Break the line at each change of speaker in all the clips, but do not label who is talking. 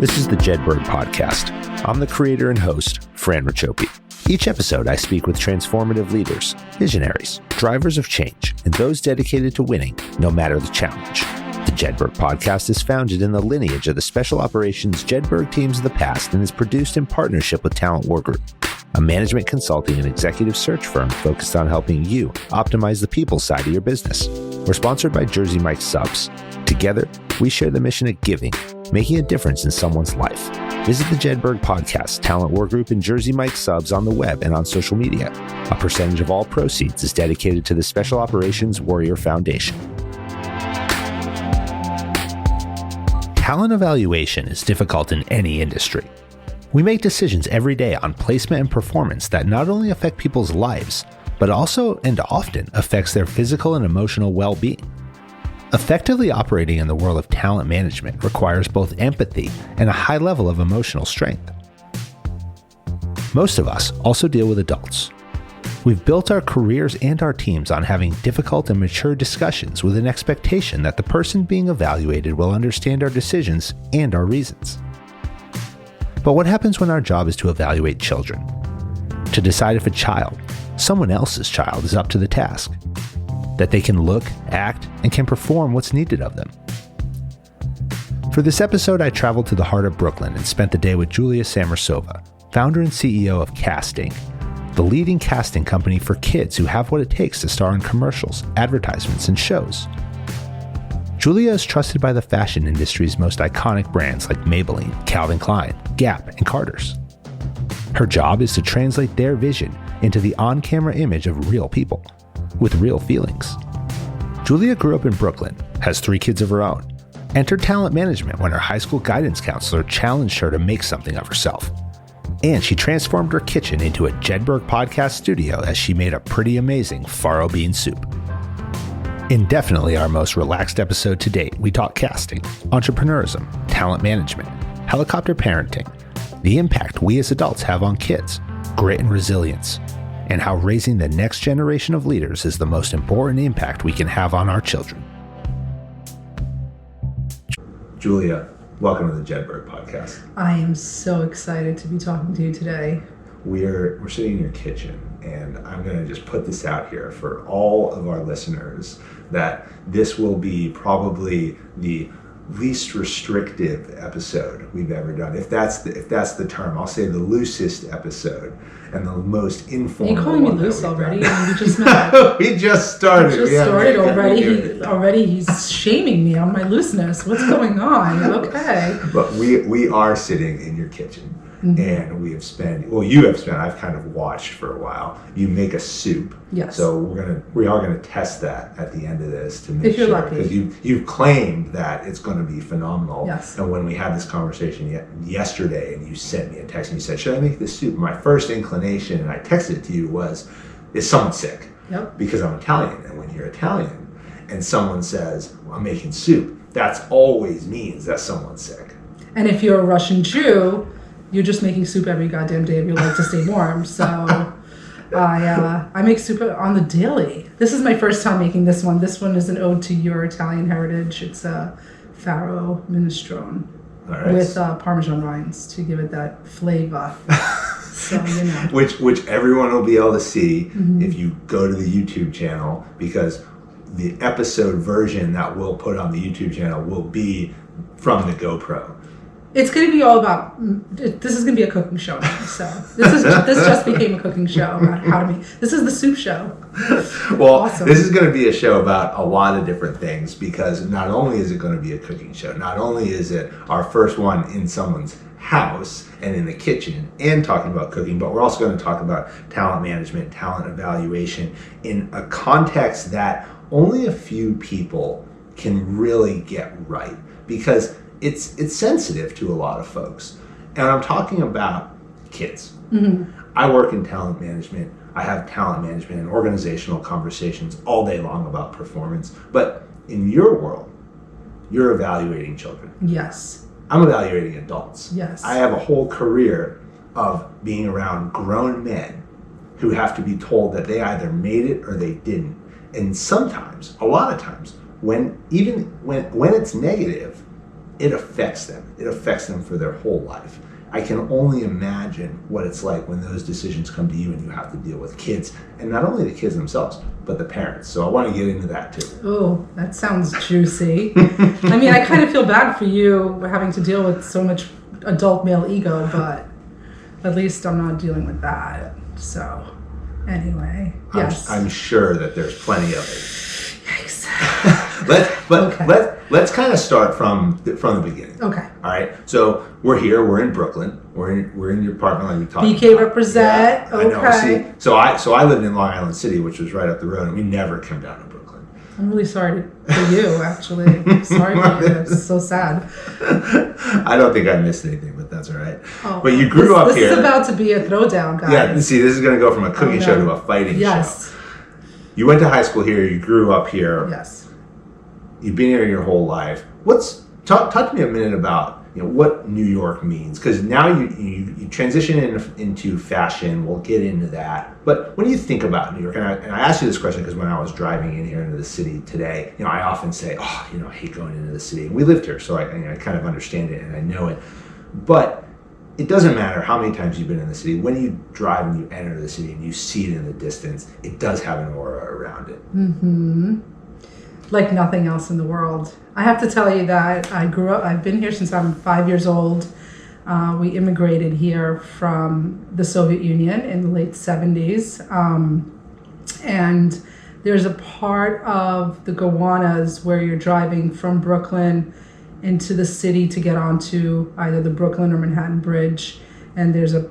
This is the Jedburgh podcast. I'm the creator and host, Fran Racioppi. Each episode, I speak with transformative leaders, visionaries, drivers of change, and those dedicated to winning, no matter the challenge. The Jedburgh podcast is founded in the lineage of the special operations Jedburgh teams of the past and is produced in partnership with Talent War Group, a management consulting and executive search firm focused on helping you optimize the people side of your business. We're sponsored by Jersey Mike's Subs. Together, we share the mission of giving, making a difference in someone's life. Visit the Jedburgh podcast, Talent War Group, and Jersey Mike's Subs on the web and on social media. A percentage of all proceeds is dedicated to the Special Operations Warrior Foundation. Talent evaluation is difficult in any industry. We make decisions every day on placement and performance that not only affect people's lives, but also and often affects their physical and emotional well-being. Effectively operating in the world of talent management requires both empathy and a high level of emotional strength. Most of us also deal with adults. We've built our careers and our teams on having difficult and mature discussions with an expectation that the person being evaluated will understand our decisions and our reasons. But what happens when our job is to evaluate children? To decide if a child, someone else's child, is up to the task? That they can look, act, and can perform what's needed of them. For this episode, I traveled to the heart of Brooklyn and spent the day with Julia Samersova, founder and CEO of Casting, the leading casting company for kids who have what it takes to star in commercials, advertisements, and shows. Julia is trusted by the fashion industry's most iconic brands like Maybelline, Calvin Klein, Gap, and Carter's. Her job is to translate their vision into the on-camera image of real people, with real feelings. Julia grew up in Brooklyn, has 3 kids of her own, entered talent management when her high school guidance counselor challenged her to make something of herself. And she transformed her kitchen into a Jedburgh podcast studio as she made a pretty amazing faro bean soup. In definitely our most relaxed episode to date, we talk casting, entrepreneurism, talent management, helicopter parenting, the impact we as adults have on kids, grit and resilience, and how raising the next generation of leaders is the most important impact we can have on our children. Julia, welcome to the Jedburgh podcast.
I am so excited to be talking to you today.
We're sitting in your kitchen, and I'm going to just put this out here for all of our listeners that this will be probably the least restrictive episode we've ever done. If that's the term, I'll say the loosest episode and the most informal.
You're calling me loose already? I mean, we just met.
We just started.
Already he's shaming me on my looseness. What's going on? Okay.
But we are sitting in your kitchen. Mm-hmm. And you have spent, I've kind of watched for a while, you make a soup.
Yes.
So we are going to test that at the end of this to make
if you're
sure.
Lucky.
Because you've claimed that it's going to be phenomenal.
Yes.
And when we had this conversation yesterday and you sent me a text and you said, should I make this soup? My first inclination, and I texted it to you, was, is someone sick?
Yep. Because
I'm Italian. And when you're Italian and someone says, well, I'm making soup, that always means that someone's sick.
And if you're a Russian Jew, you're just making soup every goddamn day of your life to stay warm. So I make soup on the daily. This is my first time making this one. This one is an ode to your Italian heritage. It's a farro minestrone with Parmesan rinds to give it that flavor. So, you know.
Which everyone will be able to see if you go to the YouTube channel, because the episode version that we'll put on the YouTube channel will be from the GoPro.
It's going to be all about, this is going to be a cooking show now, so this just became a cooking show about how to make, this is the soup show.
Well,
awesome.
This is going to be a show about a lot of different things, because not only is it going to be a cooking show, not only is it our first one in someone's house and in the kitchen and talking about cooking, but we're also going to talk about talent management, talent evaluation in a context that only a few people can really get right, because it's sensitive to a lot of folks. And I'm talking about kids. Mm-hmm. I work in talent management. I have talent management and organizational conversations all day long about performance. But in your world, you're evaluating children.
Yes.
I'm evaluating adults.
Yes.
I have a whole career of being around grown men who have to be told that they either made it or they didn't. And sometimes, a lot of times, when it's negative, it affects them. It affects them for their whole life. I can only imagine what it's like when those decisions come to you and you have to deal with kids, and not only the kids themselves, but the parents. So I want to get into that too.
Oh, that sounds juicy. I mean, I kind of feel bad for you having to deal with so much adult male ego, but at least I'm not dealing with that. So anyway, yes.
I'm sure that there's plenty of it.
Yikes.
Let's kind of start from the beginning.
Okay.
All right. So we're here. We're in Brooklyn. We're in your apartment like we talked
BK
about.
represent.
Yeah,
okay.
I know. See, so I lived in Long Island City, which was right up the road, and we never came down to Brooklyn.
I'm really sorry for you, actually. Sorry for you. It's so sad.
I don't think I missed anything, but that's all right.
Oh,
but you grew up here.
This is about to be a throwdown, guys.
Yeah. See, this is going to go from a cooking show to a fighting show. You went to high school here. You grew up here.
Yes.
You've been here your whole life. Talk to me a minute about what New York means, because now you transition into fashion. We'll get into that. But when you think about New York, and I asked you this question because when I was driving in here into the city today, I often say, I hate going into the city. And we lived here, so I kind of understand it and I know it. But it doesn't matter how many times you've been in the city. When you drive and you enter the city and you see it in the distance, it does have an aura around it.
Mm-hmm. Like nothing else in the world. I have to tell you that I've been here since I'm 5 years old. We immigrated here from the Soviet Union in the late 70s. And there's a part of the Gowanus where you're driving from Brooklyn into the city to get onto either the Brooklyn or Manhattan Bridge. And there's a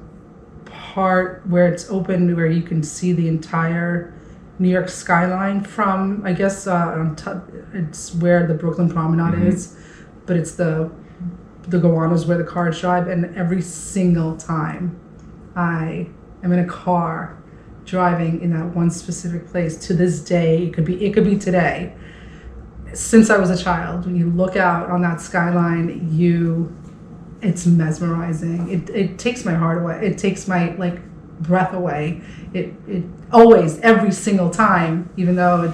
part where it's open where you can see the entire New York skyline from, I guess, it's where the Brooklyn Promenade is, but it's the Gowanus where the cars drive. And every single time I am in a car driving in that one specific place, to this day, it could be today, since I was a child, when you look out on that skyline, it's mesmerizing. It takes my heart away. It takes my breath away. It always, every single time, even though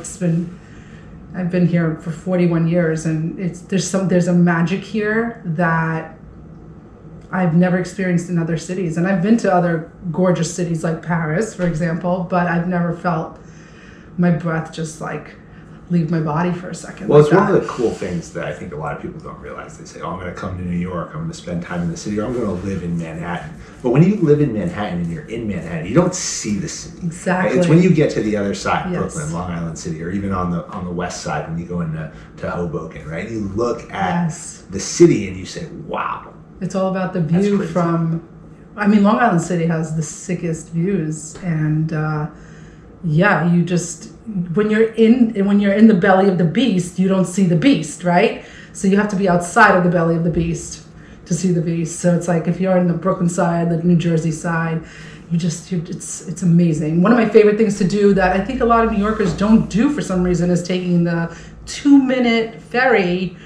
I've been here for 41 years, and there's a magic here that I've never experienced in other cities. And I've been to other gorgeous cities like Paris, for example, but I've never felt my breath just leave my body for a second.
Well, it's one of the cool things that I think a lot of people don't realize. They say, I'm going to come to New York, I'm going to spend time in the city, or I'm going to live in Manhattan. But when you live in Manhattan and you're in Manhattan, you don't see the city.
Exactly.
It's when you get to the other side,
yes.
Brooklyn, Long Island City, or even on the west side when you go into Hoboken, right? You look at yes. the city and you say, wow.
It's all about the view from, Long Island City has the sickest views, and you just, when you're in the belly of the beast, you don't see the beast, right? So you have to be outside of the belly of the beast to see the beast. So it's like if you're in the Brooklyn side, the New Jersey side, it's amazing. One of my favorite things to do that I think a lot of New Yorkers don't do for some reason is taking the 2-minute ferry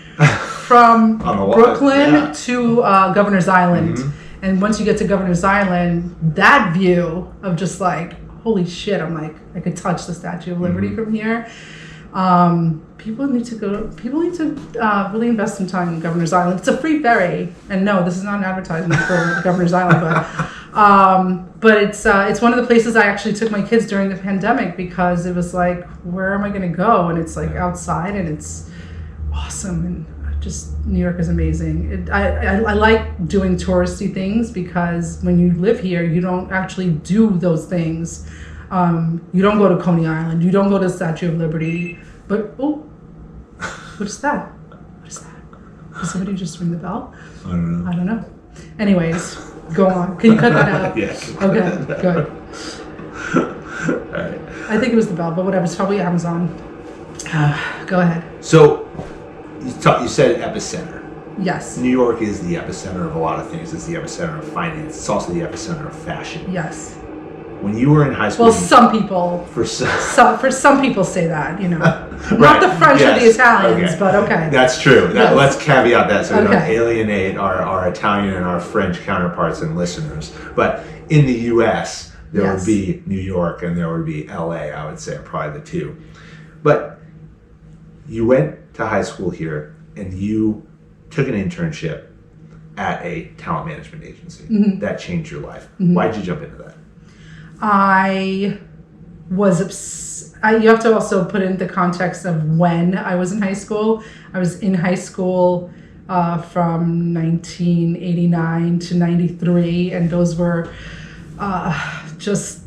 from Brooklyn to Governor's Island. Mm-hmm. And once you get to Governor's Island, that view of just holy shit, I could touch the Statue of Liberty from here. People need to really invest some time in Governor's Island. It's a free ferry. And no, this is not an advertisement for Governor's Island, but it's one of the places I actually took my kids during the pandemic because it was where am I going to go? And it's outside and it's awesome. And just New York is amazing. I like doing touristy things because when you live here, you don't actually do those things. You don't go to Coney Island. You don't go to the Statue of Liberty. But, what is that? What is that? Did somebody just ring the bell?
I don't know.
Anyways, go on. Can you cut that out?
Yeah.
Okay, good.
All right.
I think it was the bell, but whatever. It's probably Amazon. Go ahead.
So, you said epicenter.
Yes.
New York is the epicenter of a lot of things. It's the epicenter of finance. It's also the epicenter of fashion.
Yes.
When you were in high school...
Well, some people... For some people say that,
right.
Not the French or the Italians, but okay.
That's true.
Yes.
Let's caveat that so we don't alienate our Italian and our French counterparts and listeners. But in the U.S., there would be New York and there would be L.A., I would say, are probably the two. But you went to high school here and you took an internship at a talent management agency. That changed your life. Why'd you jump into that?
I was you have to also put in the context of when I was in high school. I was in high school from 1989 to 93, and those were just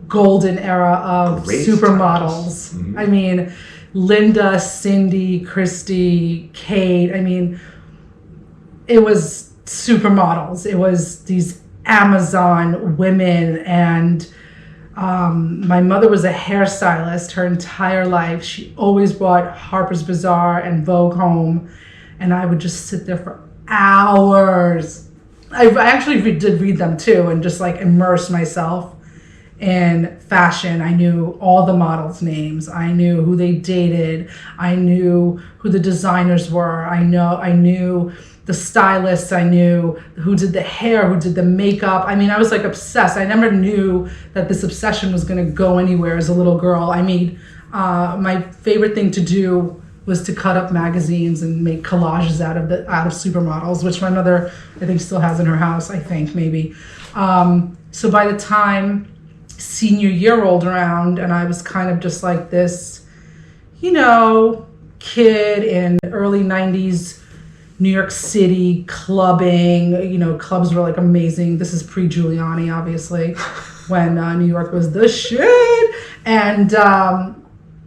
golden era of
Great
supermodels. I mean, Linda, Cindy, Christy, Kate. I mean, it was supermodels. It was these Amazon women, and my mother was a hairstylist her entire life. She always brought Harper's Bazaar and Vogue home, and I would just sit there for hours. I actually did read them too, and just like immerse myself in fashion. I knew all the models' names. I knew who they dated. I knew who the designers were. I knew the stylists. I knew who did the hair, who did the makeup. I mean, I was like obsessed. I never knew that this obsession was going to go anywhere as a little girl. I mean, my favorite thing to do was to cut up magazines and make collages out of supermodels, which my mother, I think, still has in her house, I think, maybe. So by the time senior year rolled around, and I was kind of just like this, kid in early 90s New York City clubbing. Clubs were like amazing. This is pre-Giuliani, obviously, when New York was the shit. And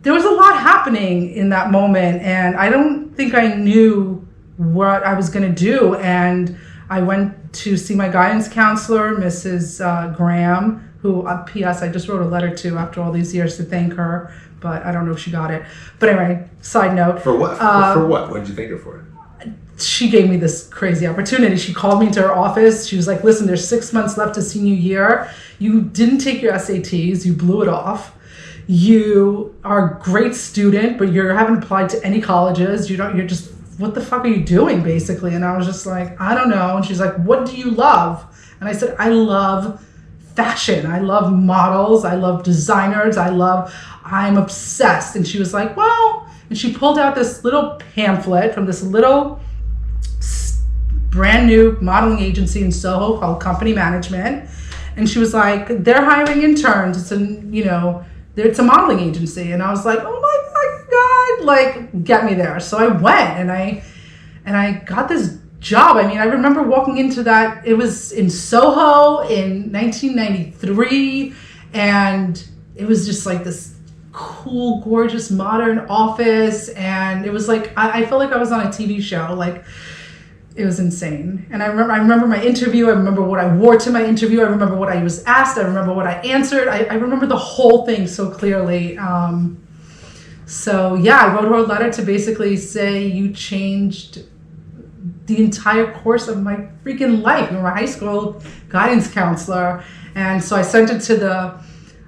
there was a lot happening in that moment, and I don't think I knew what I was going to do. And I went to see my guidance counselor, Mrs. Graham, who, P.S., I just wrote a letter to after all these years to thank her, but I don't know if she got it. But anyway, side note.
For what? For what? What did you thank her for?
She gave me this crazy opportunity. She called me into her office. She was like, listen, there's 6 months left to senior year. You didn't take your SATs. You blew it off. You are a great student, but you haven't applied to any colleges. You're just, what the fuck are you doing, basically? And I was just like, I don't know. And she's like, what do you love? And I said, I love fashion. I love models. I love designers. I'm obsessed. And she was like, well, and she pulled out this little pamphlet from this little brand new modeling agency in Soho called Company Management. And she was like, they're hiring interns. It's a modeling agency. And I was like, oh my God, like, get me there. So I went and I got this job. I mean, I remember walking into that. It was in Soho in 1993. And it was just like this cool, gorgeous, modern office. And it was like, I felt like I was on a TV show. Like, it was insane. And I remember my interview. I remember what I wore to my interview. I remember what I was asked. I remember what I answered. I remember the whole thing so clearly. So yeah, I wrote her a letter to basically say, you changed the entire course of my freaking life. You were my high school guidance counselor. And so I sent it to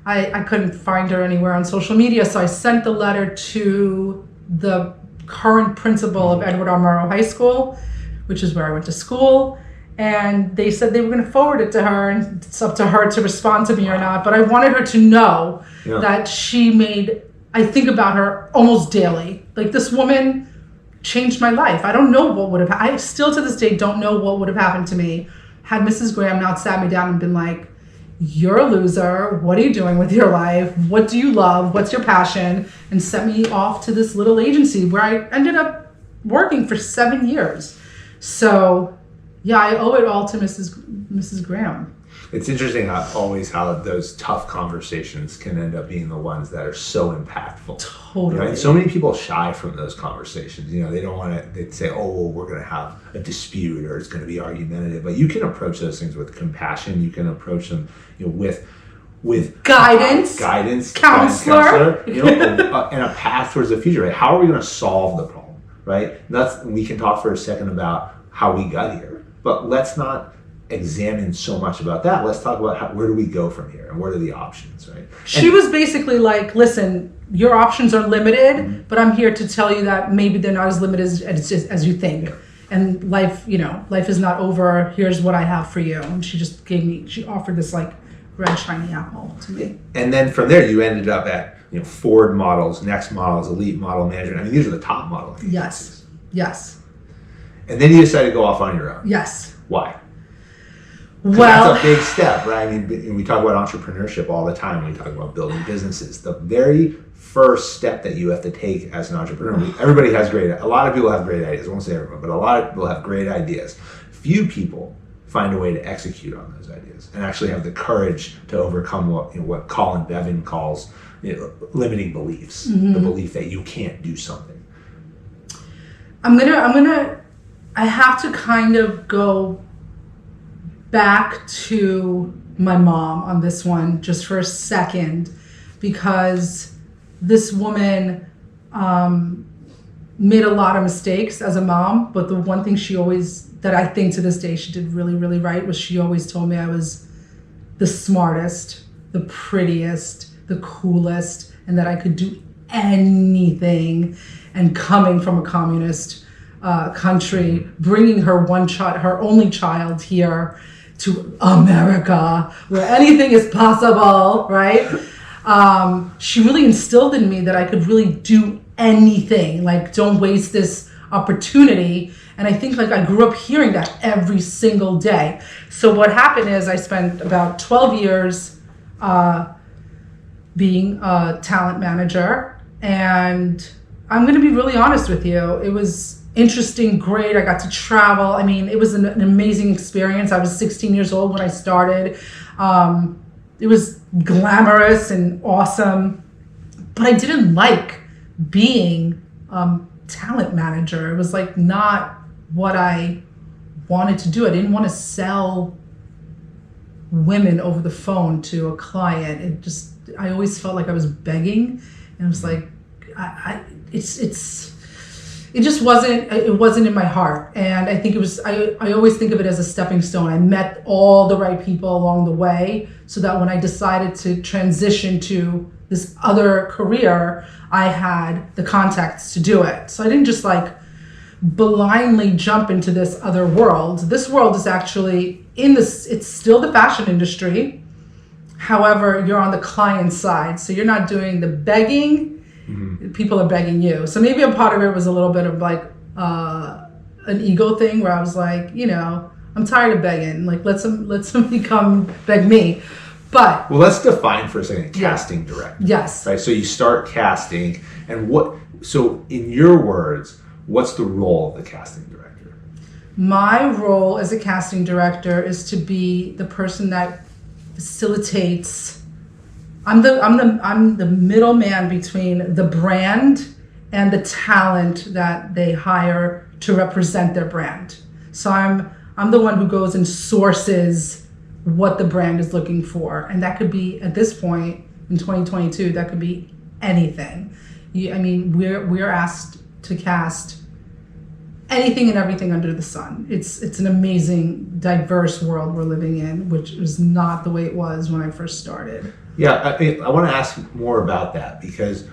I couldn't find her anywhere on social media. So I sent the letter to the current principal of Edward R. Murrow High School, which is where I went to school. And they said they were going to forward it to her, and it's up to her to respond to me or not. But I wanted her to know that I think about her almost daily. Like, this woman changed my life. I don't know what would have, I still to this day don't know what would have happened to me had Mrs. Graham not sat me down and been like, you're a loser. What are you doing with your life? What do you love? What's your passion? And sent me off to this little agency where I ended up working for 7 years. So, yeah, I owe it all to Mrs. Graham.
It's interesting how those tough conversations can end up being the ones that are so impactful.
Totally.
Right? So many people shy from those conversations. They don't want to. They say, "Oh, well, we're going to have a dispute, or it's going to be argumentative." But you can approach those things with compassion. You can approach them, with
guidance, counselor,
and a path towards the future. Right? How are we going to solve the problem? Right? We can talk for a second about how we got here, but let's not examine so much about that. Let's talk about where do we go from here and what are the options, right?
She was basically like, listen, your options are limited, but I'm here to tell you that maybe they're not as limited as you think. And life is not over. Here's what I have for you. And she just she offered this like red shiny apple to me.
And then from there you ended up at Ford Models, Next Models, Elite Model Management. I mean, these are the top model agencies.
Yes.
And then you decided to go off on your own.
Yes.
Why?
Well,
that's a big step, right? I mean, we talk about entrepreneurship all the time when we talk about building businesses. The very first step that you have to take as an entrepreneur, everybody has a lot of people have great ideas. I won't say everyone, but a lot of people have great ideas. Few people find a way to execute on those ideas and actually have the courage to overcome what Colin Bevan calls limiting beliefs, the belief that you can't do something.
I have to kind of go back to my mom on this one just for a second, because this woman made a lot of mistakes as a mom, but the one thing that I think to this day she did really, really right was she always told me I was the smartest, the prettiest, the coolest, and that I could do anything. And coming from a communist country, bringing her only child here to America, where anything is possible, right? She really instilled in me that I could really do anything. Like, don't waste this opportunity. And I think I grew up hearing that every single day. So what happened is I spent about 12 years being a talent manager. And I'm going to be really honest with you. It was interesting, great. I got to travel. I mean, it was an amazing experience. I was 16 years old when I started. It was glamorous and awesome, but I didn't like being talent manager. It was not what I wanted to do. I didn't want to sell women over the phone to a client. I always felt like I was begging, and it was it just wasn't in my heart. And I think I always think of it as a stepping stone. I met all the right people along the way, so that when I decided to transition to this other career, I had the contacts to do it. So I didn't just blindly jump into this other world. This world is actually it's still the fashion industry. However, you're on the client side. So you're not doing the begging. Mm-hmm. People are begging you. So maybe a part of it was a little bit of an ego thing where I was I'm tired of begging. Let somebody come beg me. But
let's define for a second casting director.
Yes.
Right. So you start casting, and so in your words, what's the role of the casting director?
My role as a casting director is to be the person that facilitates. I'm the middleman between the brand and the talent that they hire to represent their brand. So I'm the one who goes and sources what the brand is looking for, and that could be, at this point in 2022, that could be anything. We're asked to cast anything and everything under the sun. It's an amazing, diverse world we're living in, which is not the way it was when I first started.
Yeah, I want to ask more about that, because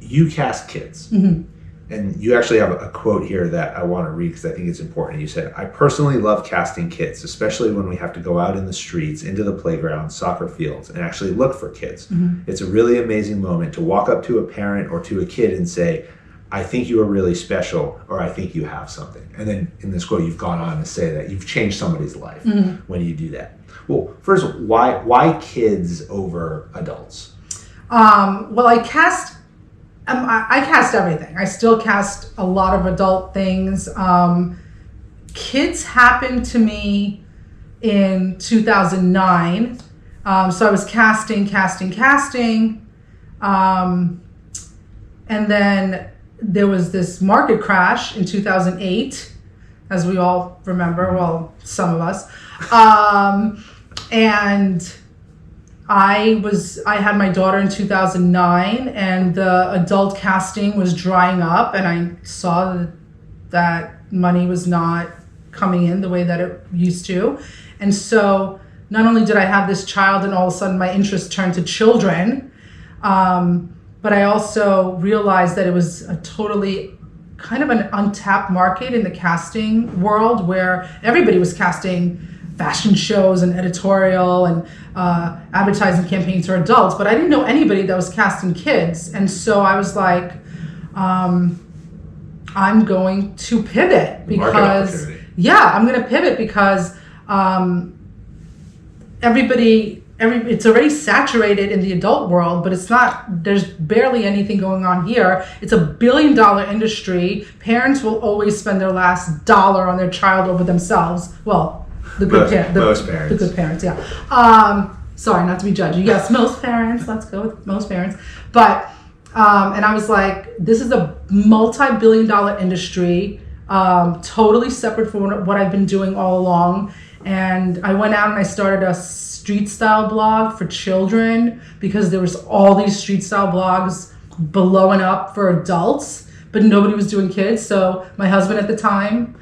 you cast kids. Mm-hmm. And you actually have a quote here that I want to read because I think it's important. You said, "I personally love casting kids, especially when we have to go out in the streets, into the playgrounds, soccer fields, and actually look for kids. Mm-hmm. It's a really amazing moment to walk up to a parent or to a kid and say, I think you are really special, or I think you have something." And then in this quote, you've gone on to say that you've changed somebody's life when you do that. Well, first, why kids over adults?
I cast everything. I still cast a lot of adult things. Kids happened to me in 2009. So I was casting. And then there was this market crash in 2008, as we all remember, well, some of us. And I had my daughter in 2009, and the adult casting was drying up, and I saw that money was not coming in the way that it used to. And so not only did I have this child, and all of a sudden my interest turned to children, but I also realized that it was a totally kind of an untapped market in the casting world, where everybody was casting fashion shows and editorial and advertising campaigns for adults, but I didn't know anybody that was casting kids. And so I was like, I'm going to pivot because I'm going to pivot because it's already saturated in the adult world, but there's barely anything going on here. It's $1 billion industry. Parents will always spend their last dollar on their child over themselves. Well,
most parents.
The good parents, yeah. Sorry, not to be judgy. Yes, most parents. Let's go with most parents. But, and I was like, this is a multi-billion-dollar industry, totally separate from what I've been doing all along. And I went out and I started a street style blog for children because there was all these street style blogs blowing up for adults, but nobody was doing kids. So my husband at the time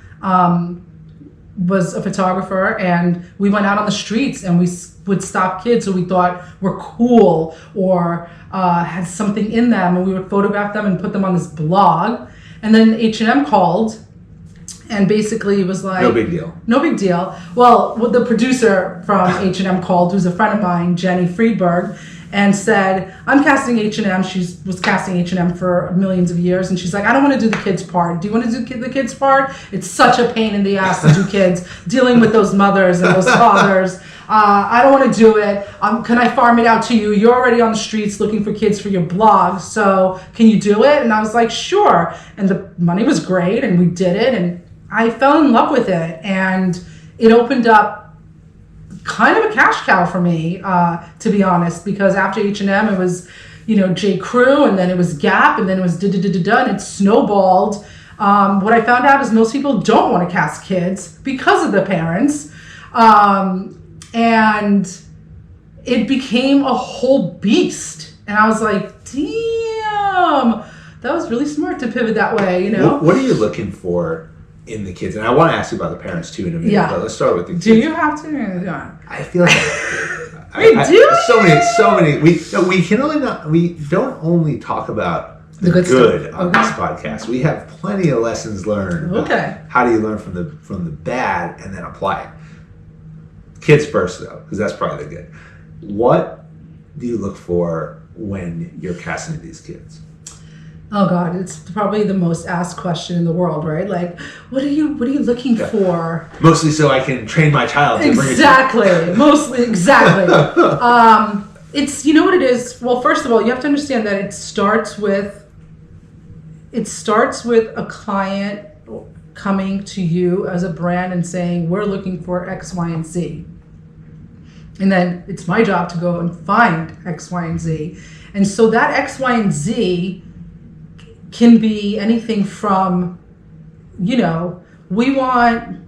was a photographer, and we went out on the streets and we would stop kids who we thought were cool or had something in them, and we would photograph them and put them on this blog. And then H&M called and basically was like,
no big deal.
No big deal. Well, the producer from H&M called, who's a friend of mine, Jenny Friedberg, and said, I'm casting H&M. She was casting H&M for millions of years. And she's like, I don't want to do the kids part. Do you want to do the kids part? It's such a pain in the ass to do kids, dealing with those mothers and those fathers. I don't want to do it. Can I farm it out to you? You're already on the streets looking for kids for your blog. So can you do it? And I was like, sure. And the money was great. And we did it. And I fell in love with it. And it opened up kind of a cash cow for me, to be honest, because after H&M, it was, J. Crew, and then it was Gap, and then it was and it snowballed. What I found out is most people don't want to cast kids because of the parents. And it became a whole beast. And I was like, damn, that was really smart to pivot that way,
What are you looking for in the kids? And I want to ask you about the parents too in a minute, but let's start with the kids.
Do you have to?
I feel like so many. We don't only talk about the good on this podcast. We have plenty of lessons learned.
Okay.
How do you learn from the bad and then apply it? Kids first, though, because that's probably the good. What do you look for when you're casting these kids?
Oh God, it's probably the most asked question in the world, right? Like, what are you looking for?
Mostly so I can train my child.
Exactly. It's, what it is. Well, first of all, you have to understand that it starts with a client coming to you as a brand and saying, we're looking for X, Y, and Z. And then it's my job to go and find X, Y, and Z. And so that X, Y, and Z can be anything from, we want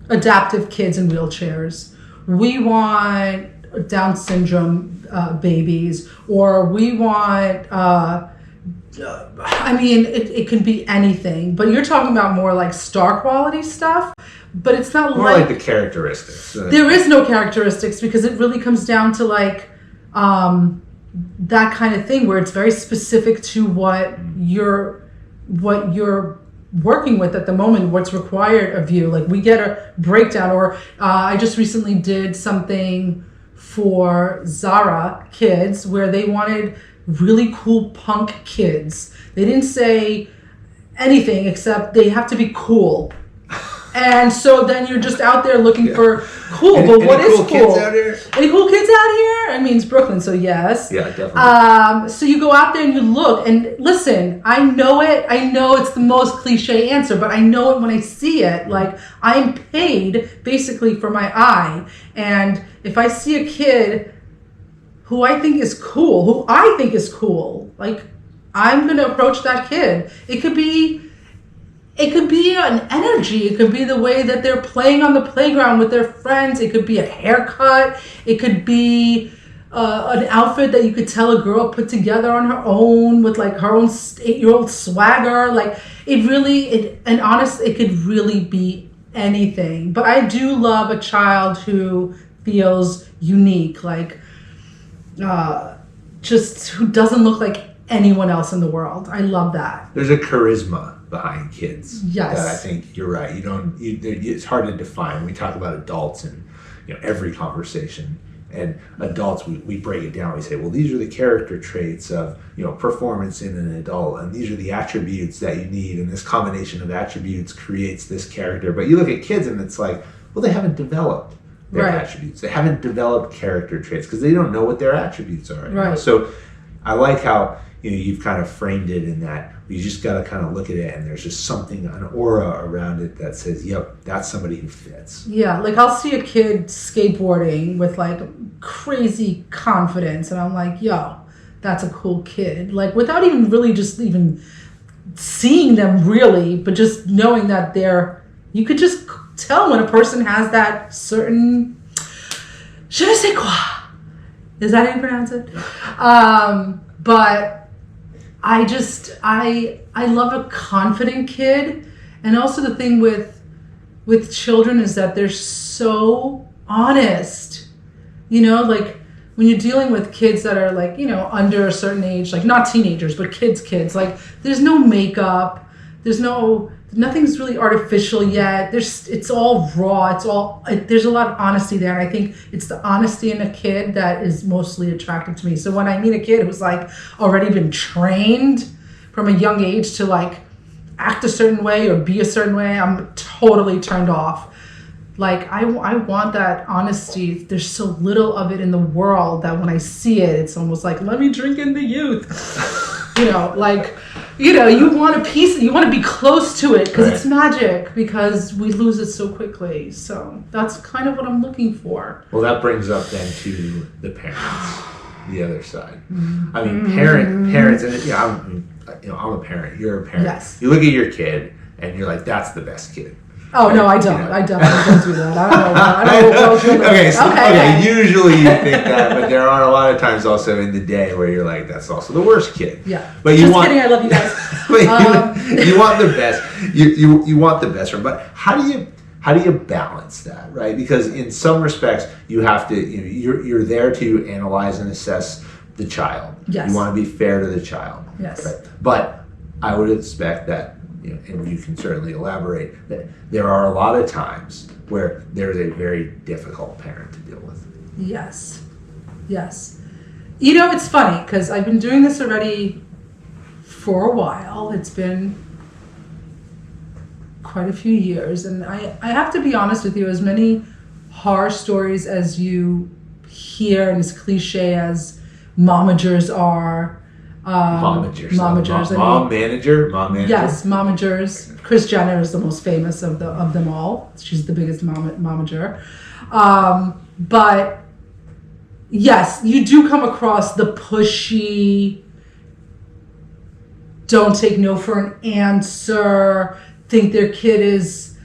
adaptive kids in wheelchairs. We want Down syndrome babies, or we want, it can be anything. But you're talking about more like star quality stuff, but it's not
more like the characteristics.
There is no characteristics because it really comes down to like, that kind of thing where it's very specific to what you're working with at the moment, what's required of you. Like we get a breakdown, or I just recently did something for Zara Kids where they wanted really cool punk kids. They didn't say anything except they have to be cool. And so then you're just out there looking for cool. But what is cool?
Kids out here?
Any cool kids out here? I mean, it's Brooklyn, so yes.
Yeah, definitely.
So you go out there and you look, and listen, I know it. I know it's the most cliche answer, but I know it when I see it. Like, I'm paid basically for my eye. And if I see a kid who I think is cool, like, I'm going to approach that kid. It could be an energy. It could be the way that they're playing on the playground with their friends. It could be a haircut. It could be an outfit that you could tell a girl put together on her own with like her own 8-year-old swagger. Like it could really be anything. But I do love a child who feels unique, like just who doesn't look like anyone else in the world. I love that.
There's a charisma behind kids.
Yes.
That I think you're right. It's hard to define. We talk about adults in every conversation, And adults, we break it down. We say, well, these are the character traits of, performance in an adult, and these are the attributes that you need, and this combination of attributes creates this character. But you look at kids and it's like, well, they haven't developed their attributes. They haven't developed character traits because they don't know what their attributes are.
Right.
So I like how you've kind of framed it in that you just got to kind of look at it and there's just something, an aura around it that says, yep, that's somebody who fits.
Yeah, like I'll see a kid skateboarding with like crazy confidence and I'm like, yo, that's a cool kid. Like without even really just even seeing them really, but just knowing that you could just tell when a person has that certain je ne sais quoi. Is that how you pronounce it? But I love a confident kid. And also the thing with children is that they're so honest. Like when you're dealing with kids that are like, under a certain age, like not teenagers, but kids, like there's no makeup, nothing's really artificial yet. It's all raw. There's a lot of honesty there. And I think it's the honesty in a kid that is mostly attractive to me. So when I meet a kid who's like already been trained from a young age to like act a certain way or be a certain way, I'm totally turned off. Like I want that honesty. There's so little of it in the world that when I see it, it's almost like, let me drink in the youth. You want a piece, you want to be close to it because it's magic, because we lose it so quickly. So that's kind of what I'm looking for.
Well, that brings up then to the parents, the other side. I mean, parents, and I'm a parent. You're a parent.
Yes.
You look at your kid and you're like, that's the best kid.
Oh, no, I don't. I definitely don't do that. I don't know what
okay, usually you think that, but there are a lot of times also in the day where you're like, that's also the worst kid.
Yeah.
But
kidding, I love you guys.
But you want the best. You want the best from. But how do you balance that, right? Because in some respects, you have to, you're there to analyze and assess the child.
Yes.
You want to be fair to the child.
Yes.
Right? But I would expect that, and you can certainly elaborate, that there are a lot of times where there's a very difficult parent to deal with.
Yes. It's funny because I've been doing this already for a while. It's been quite a few years. And I have to be honest with you, as many horror stories as you hear and as cliche as momagers are,
Momagers.
Mom
manager.
Yes, momagers. Kris Jenner is the most famous of them all. She's the biggest momager. But yes, you do come across the pushy, don't take no for an answer, think their kid is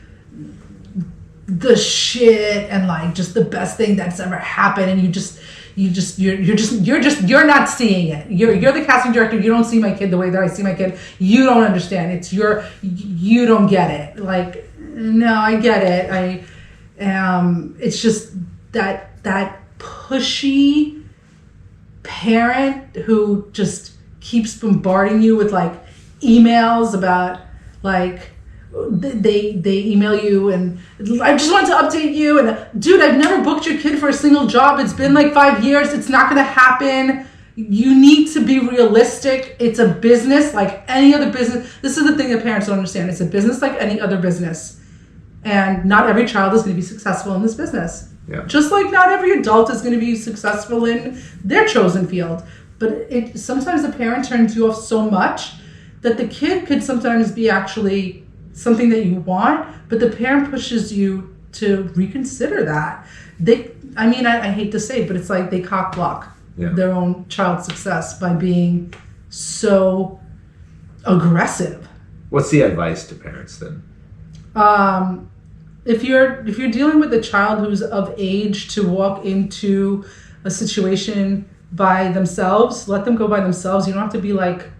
the shit and like just the best thing that's ever happened, and you're not seeing it. You're the casting director. You don't see my kid the way that I see my kid. You don't understand. You don't get it. Like, no, I get it. It's just that pushy parent who just keeps bombarding you with like emails about like, they email you and I just want to update you and dude, I've never booked your kid for a single job. It's been like 5 years. It's not going to happen. You need to be realistic. It's a business like any other business. This is the thing that parents don't understand. It's a business like any other business. And not every child is going to be successful in this business.
Yeah.
Just like not every adult is going to be successful in their chosen field. But sometimes the parent turns you off so much that the kid could sometimes be actually something that you want, but the parent pushes you to reconsider that. I hate to say it, but it's like they cock block their own child's success by being so aggressive.
What's the advice to parents then?
If you're dealing with a child who's of age to walk into a situation by themselves, let them go by themselves. You don't have to be like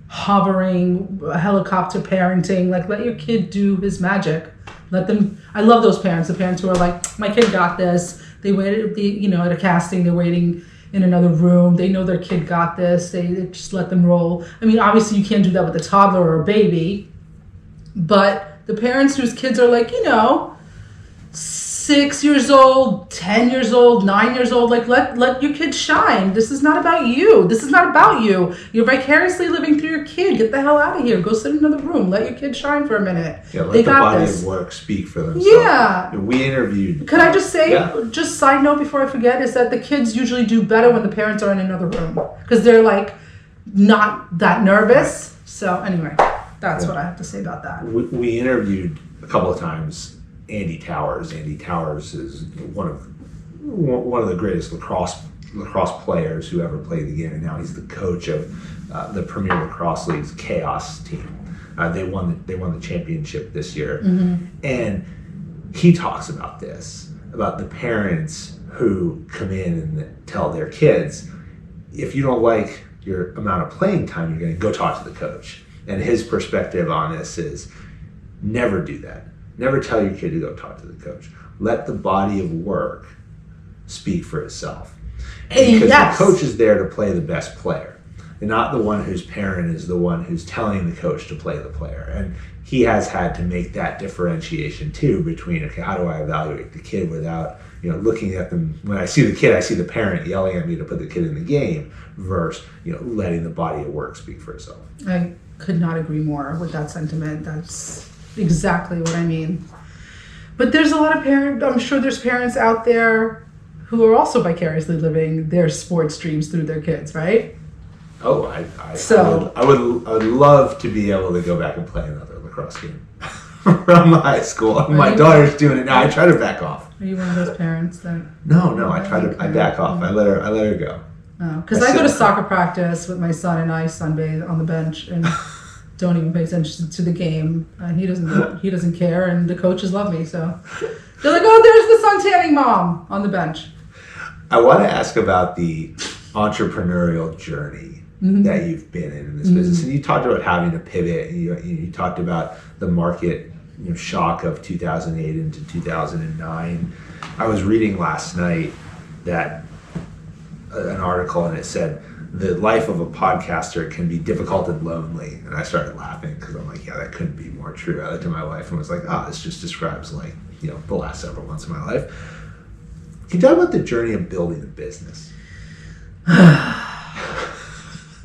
hovering, helicopter parenting. Like, let your kid do his magic. I love those parents, the parents who are like, my kid got this. They waited at a casting, they're waiting in another room. They know their kid got this. They just let them roll. I mean, obviously you can't do that with a toddler or a baby, but the parents whose kids are like, 6 years old, 10 years old, 9 years old. Like, let your kid shine. This is not about you. This is not about you. You're vicariously living through your kid. Get the hell out of here. Go sit in another room. Let your kid shine for a minute.
Yeah, let the body of work speak for themselves.
Yeah.
We interviewed.
Could I just say, just side note before I forget, is that the kids usually do better when the parents are in another room. Because they're like not that nervous. So anyway, that's what I have to say about that.
We interviewed a couple of times Andy Towers. Andy Towers is one of the greatest lacrosse players who ever played the game, and now he's the coach of the Premier Lacrosse League's Chaos team. They won the championship this year, and he talks about the parents who come in and tell their kids, if you don't like your amount of playing time, you're going to go talk to the coach. And his perspective on this is never do that. Never tell your kid to go talk to the coach. Let the body of work speak for itself. Because the coach is there to play the best player. And not the one whose parent is the one who's telling the coach to play the player. And he has had to make that differentiation too between, okay, how do I evaluate the kid without, looking at them. When I see the kid, I see the parent yelling at me to put the kid in the game versus, letting the body of work speak for itself.
I could not agree more with that sentiment. That's exactly what I mean. But there's a lot of I'm sure there's parents out there who are also vicariously living their sports dreams through their kids, right?
Oh, I would love to be able to go back and play another lacrosse game from high school. My daughter's doing it now. I try to back off.
Are you one of those parents that?
No. I back off. I let her go.
Oh, because I go to soccer practice with my son and I sunbathe on the bench and don't even pay attention to the game. He doesn't care, and the coaches love me. So they're like, "Oh, there's the sun tanning mom on the bench."
I want to ask about the entrepreneurial journey that you've been in this business, and you talked about having to pivot. And you talked about the market shock of 2008 into 2009. I was reading last night that an article, and it said the life of a podcaster can be difficult and lonely. And I started laughing because I'm like, yeah, that couldn't be more true. I looked at my wife and was like, this just describes the last several months of my life. Can you talk about the journey of building a business?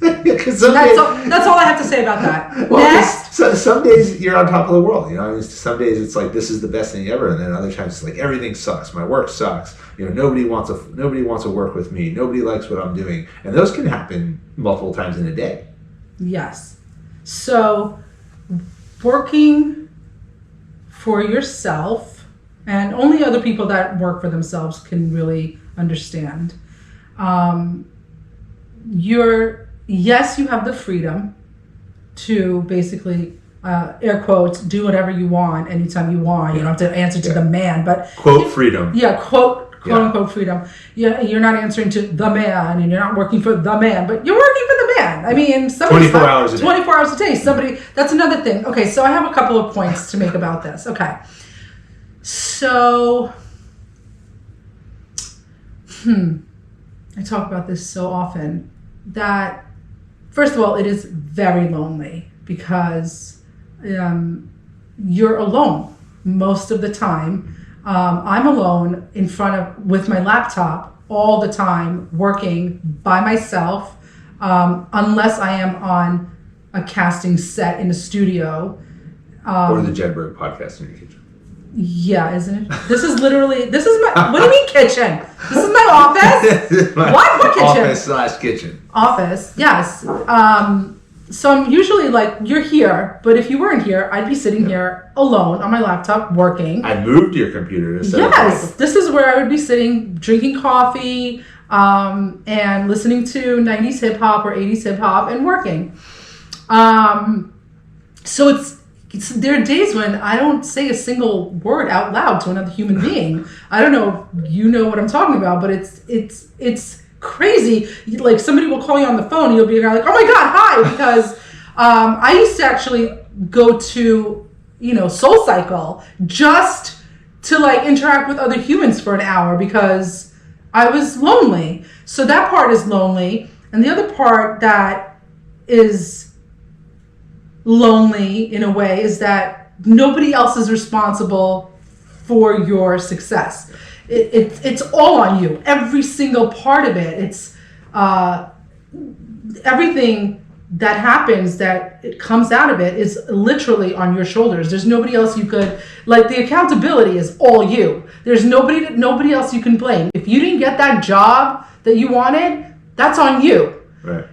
That's all I have to say about that.
Well, next. Some days you're on top of the world. Some days it's like this is the best thing ever, and then other times it's like everything sucks. My work sucks. Nobody wants to work with me. Nobody likes what I'm doing, and those can happen multiple times in a day.
Yes. So working for yourself, and only other people that work for themselves can really understand. Yes, you have the freedom to basically, air quotes, do whatever you want anytime you want. You don't have to answer to the man, but
quote freedom.
Yeah, quote unquote freedom. Yeah, you're not answering to the man, and you're not working for the man, but you're working for the man. I mean,
24 hours a day.
24 hours a day. That's another thing. Okay, so I have a couple of points to make about this. Okay, so I talk about this so often that. First of all, it is very lonely because you're alone most of the time. I'm alone with my laptop all the time, working by myself, unless I am on a casting set in a studio.
Or the Jedburgh podcast in your kitchen.
Yeah, isn't it? This is my, what do you mean kitchen? This is my office? What kitchen?
Office/kitchen.
Office, yes. So I'm usually like, you're here, but if you weren't here, I'd be sitting here alone on my laptop working.
I moved your computer to set
Yes, this is where I would be sitting, drinking coffee, and listening to 90s hip hop or 80s hip hop and working. So there are days when I don't say a single word out loud to another human being. I don't know if you know what I'm talking about, but it's crazy. Like somebody will call you on the phone and you'll be like, oh my God, hi. Because I used to actually go to, Soul Cycle just to like interact with other humans for an hour because I was lonely. So that part is lonely. And the other part that is lonely in a way is that nobody else is responsible for your success. It's all on you. Every single part of it. It's everything that happens, that it comes out of it, is literally on your shoulders. There's nobody else you could, like, the accountability is all you. There's nobody else you can blame. If you didn't get that job that you wanted, that's on you.
Right.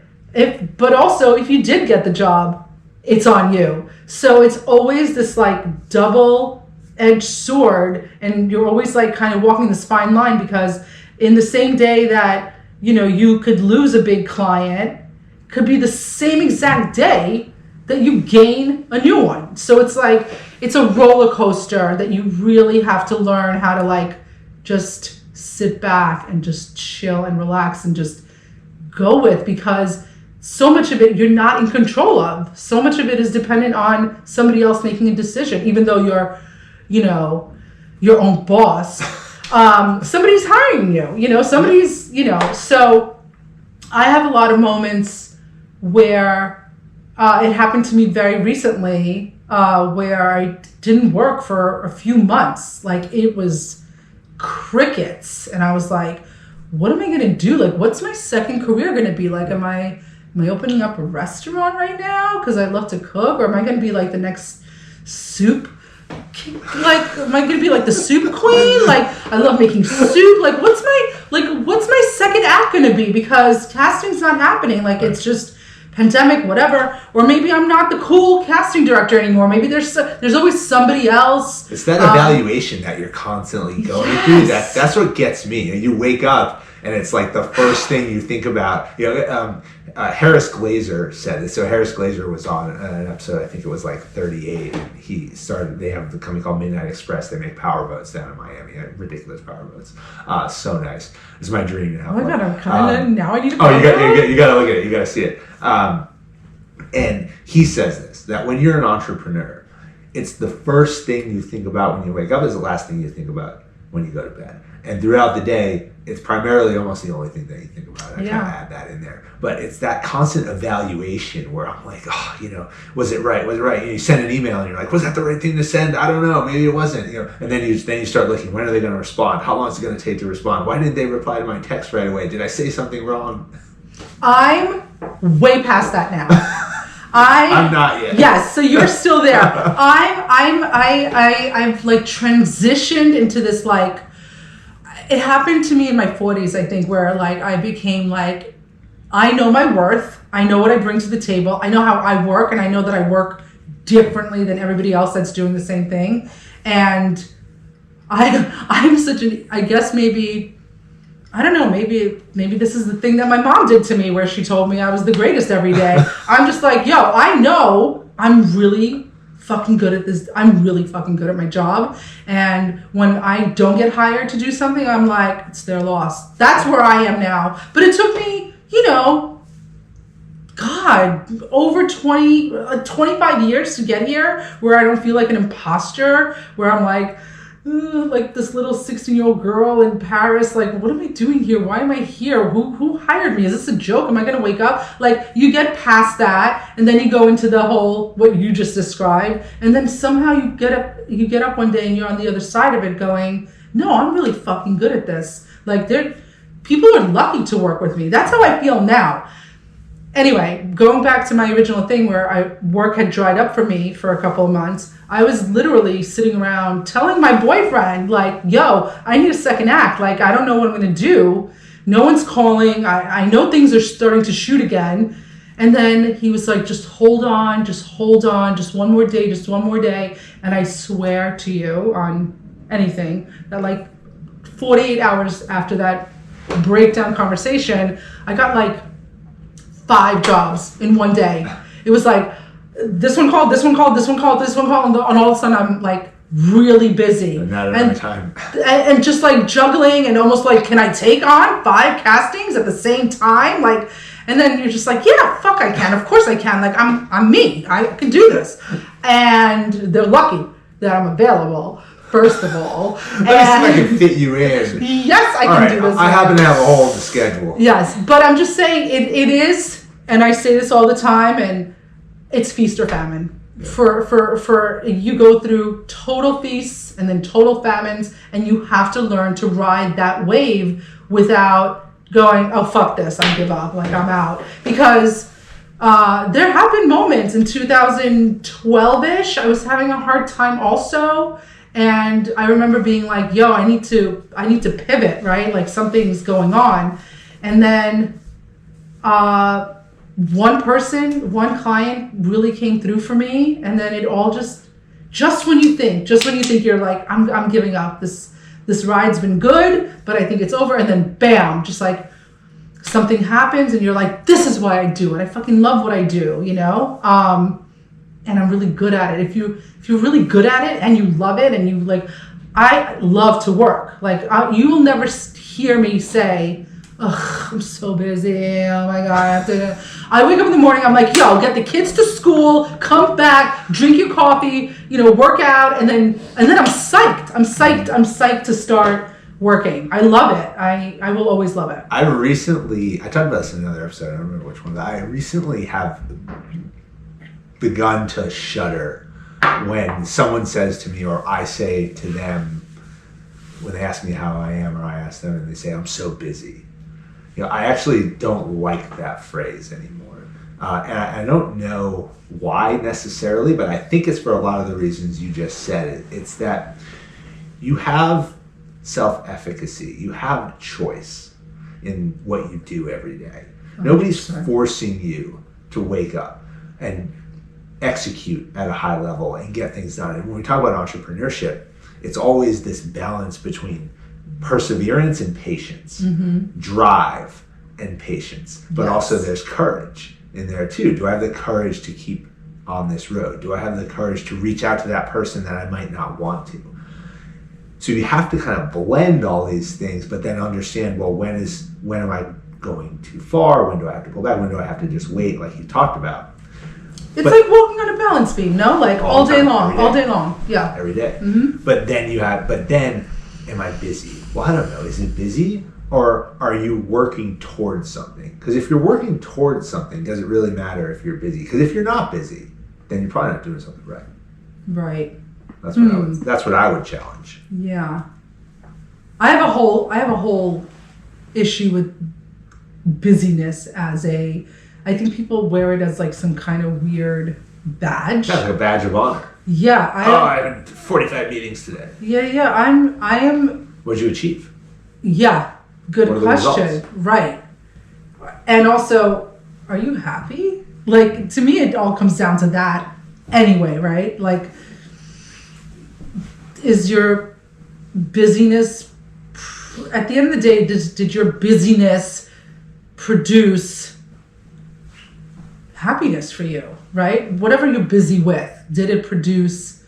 But also, if you did get the job, it's on you. So it's always this like double-edged sword, and you're always like kind of walking this fine line, because in the same day that, you know, you could lose a big client, could be the same exact day that you gain a new one. So it's like, it's a roller coaster that you really have to learn how to like just sit back and just chill and relax and just go with, because so much of it you're not in control of. So much of it is dependent on somebody else making a decision, even though you're, you know, your own boss. Somebody's hiring you, you know, somebody's, you know. So I have a lot of moments where it happened to me very recently, where I didn't work for a few months. Like, it was crickets. And I was like, what am I going to do? Like, what's my second career going to be? Like, am I opening up a restaurant right now because I love to cook? Or am I going to be like the next soup? Like, am I going to be like the soup queen? Like, I love making soup. Like, what's my second act going to be? Because casting's not happening. Like, it's just pandemic, whatever. Or maybe I'm not the cool casting director anymore. Maybe there's always somebody else.
It's that evaluation that you're constantly going through. That's what gets me. You wake up and it's like the first thing you think about. You know, Harris Glazer said it. So Harris Glazer was on an episode, I think it was like 38. And they have the company called Midnight Express. They make power boats down in Miami. Ridiculous power boats. So nice. It's my dream to have one.
Oh my God, I'm kind of, now I need to
you got to look at it. You got to see it. And he says this, that when you're an entrepreneur, it's the first thing you think about when you wake up is the last thing you think about when you go to bed. And throughout the day, it's primarily almost the only thing that you think about. I kind of add that in there. But it's that constant evaluation where I'm like, oh, you know, was it right? Was it right? And you send an email and you're like, was that the right thing to send? I don't know. Maybe it wasn't. You know, and then you start looking, when are they going to respond? How long is it going to take to respond? Why didn't they reply to my text right away? Did I say something wrong?
I'm way past that now.
I'm not yet.
Yes, so you're still there. I've like transitioned into this, like, it happened to me in my 40s, I think, where like I became like, I know my worth. I know what I bring to the table. I know how I work, and I know that I work differently than everybody else that's doing the same thing. And I'm such an, I guess maybe, I don't know, maybe this is the thing that my mom did to me, where she told me I was the greatest every day. I'm just like, yo, I know I'm really fucking good at this. I'm really fucking good at my job. And when I don't get hired to do something, I'm like, it's their loss. That's where I am now. But it took me, you know, God, over 25 years to get here, where I don't feel like an imposter, where I'm like this little 16-year-old girl in Paris, like, what am I doing here? Why am I here? Who hired me? Is this a joke? Am I going to wake up? Like, you get past that, and then you go into the whole, what you just described, and then somehow you get up one day and you're on the other side of it going, no, I'm really fucking good at this. Like, people are lucky to work with me. That's how I feel now. Anyway, going back to my original thing where work had dried up for me for a couple of months, I was literally sitting around telling my boyfriend, like, yo, I need a second act. Like, I don't know what I'm going to do. No one's calling. I know things are starting to shoot again. And then he was like, just hold on, just one more day. And I swear to you on anything that like 48 hours after that breakdown conversation, I got like 5 jobs in one day. It was like, this one called, and all of a sudden I'm like really busy.
And not enough time.
And just like juggling, and almost like, can I take on 5 castings at the same time? Like, and then you're just like, yeah, fuck, I can. Of course I can. Like, I'm me. I can do this. And they're lucky that I'm available, first of all.
Let me see if I can fit you in.
Yes, I can do this.
I happen to have a hole in the schedule.
Yes, but I'm just saying it is, and I say this all the time, and it's feast or famine. For you go through total feasts and then total famines, and you have to learn to ride that wave without going, oh, fuck this, I give up, like I'm out. Because there have been moments in 2012-ish, I was having a hard time also. And I remember being like, yo, I need to pivot, right? Like something's going on. And then one client really came through for me. And then it all just when you think you're like, I'm giving up. This ride's been good, but I think it's over. And then bam, just like something happens and you're like, this is why I do it. I fucking love what I do, you know? And I'm really good at it. If you're really good at it and you love it and you like, I love to work. Like you will never hear me say, ugh, I'm so busy. Oh my God. I wake up in the morning. I'm like, yo, get the kids to school, come back, drink your coffee, work out. And then I'm psyched. I'm psyched to start working. I love it. I will always love it.
I talked about this in another episode. I don't remember which one. I recently have begun to shudder when someone says to me, or I say to them, when they ask me how I am, or I ask them and they say, I'm so busy. I actually don't like that phrase anymore. And I don't know why necessarily, but I think it's for a lot of the reasons you just said. It's that you have self-efficacy. You have choice in what you do every day. 100%. Nobody's forcing you to wake up and execute at a high level and get things done. And when we talk about entrepreneurship, it's always this balance between perseverance and patience, drive and patience, but also there's courage in there too. Do I have the courage to keep on this road? Do I have the courage to reach out to that person that I might not want to? So you have to kind of blend all these things, but then understand, well, when am I going too far? When do I have to pull back? When do I have to just wait, like you talked about?
It's like walking on a balance beam, no? Like all day long. Yeah.
Every day. Mm-hmm. But then am I busy? Well, I don't know. Is it busy? Or are you working towards something? Because if you're working towards something, does it really matter if you're busy? Because if you're not busy, then you're probably not doing something right.
Right.
That's what I would challenge.
Yeah. I have a whole issue with busyness I think people wear it as like some kind of weird badge.
Yeah, like a badge of honor.
Yeah.
I had 45 meetings today.
Yeah. I am.
What did you achieve?
Yeah. Good question. Right. And also, are you happy? Like, to me, it all comes down to that anyway, right? Like, is your busyness, at the end of the day, did your busyness produce happiness for you, right? Whatever you're busy with, did it produce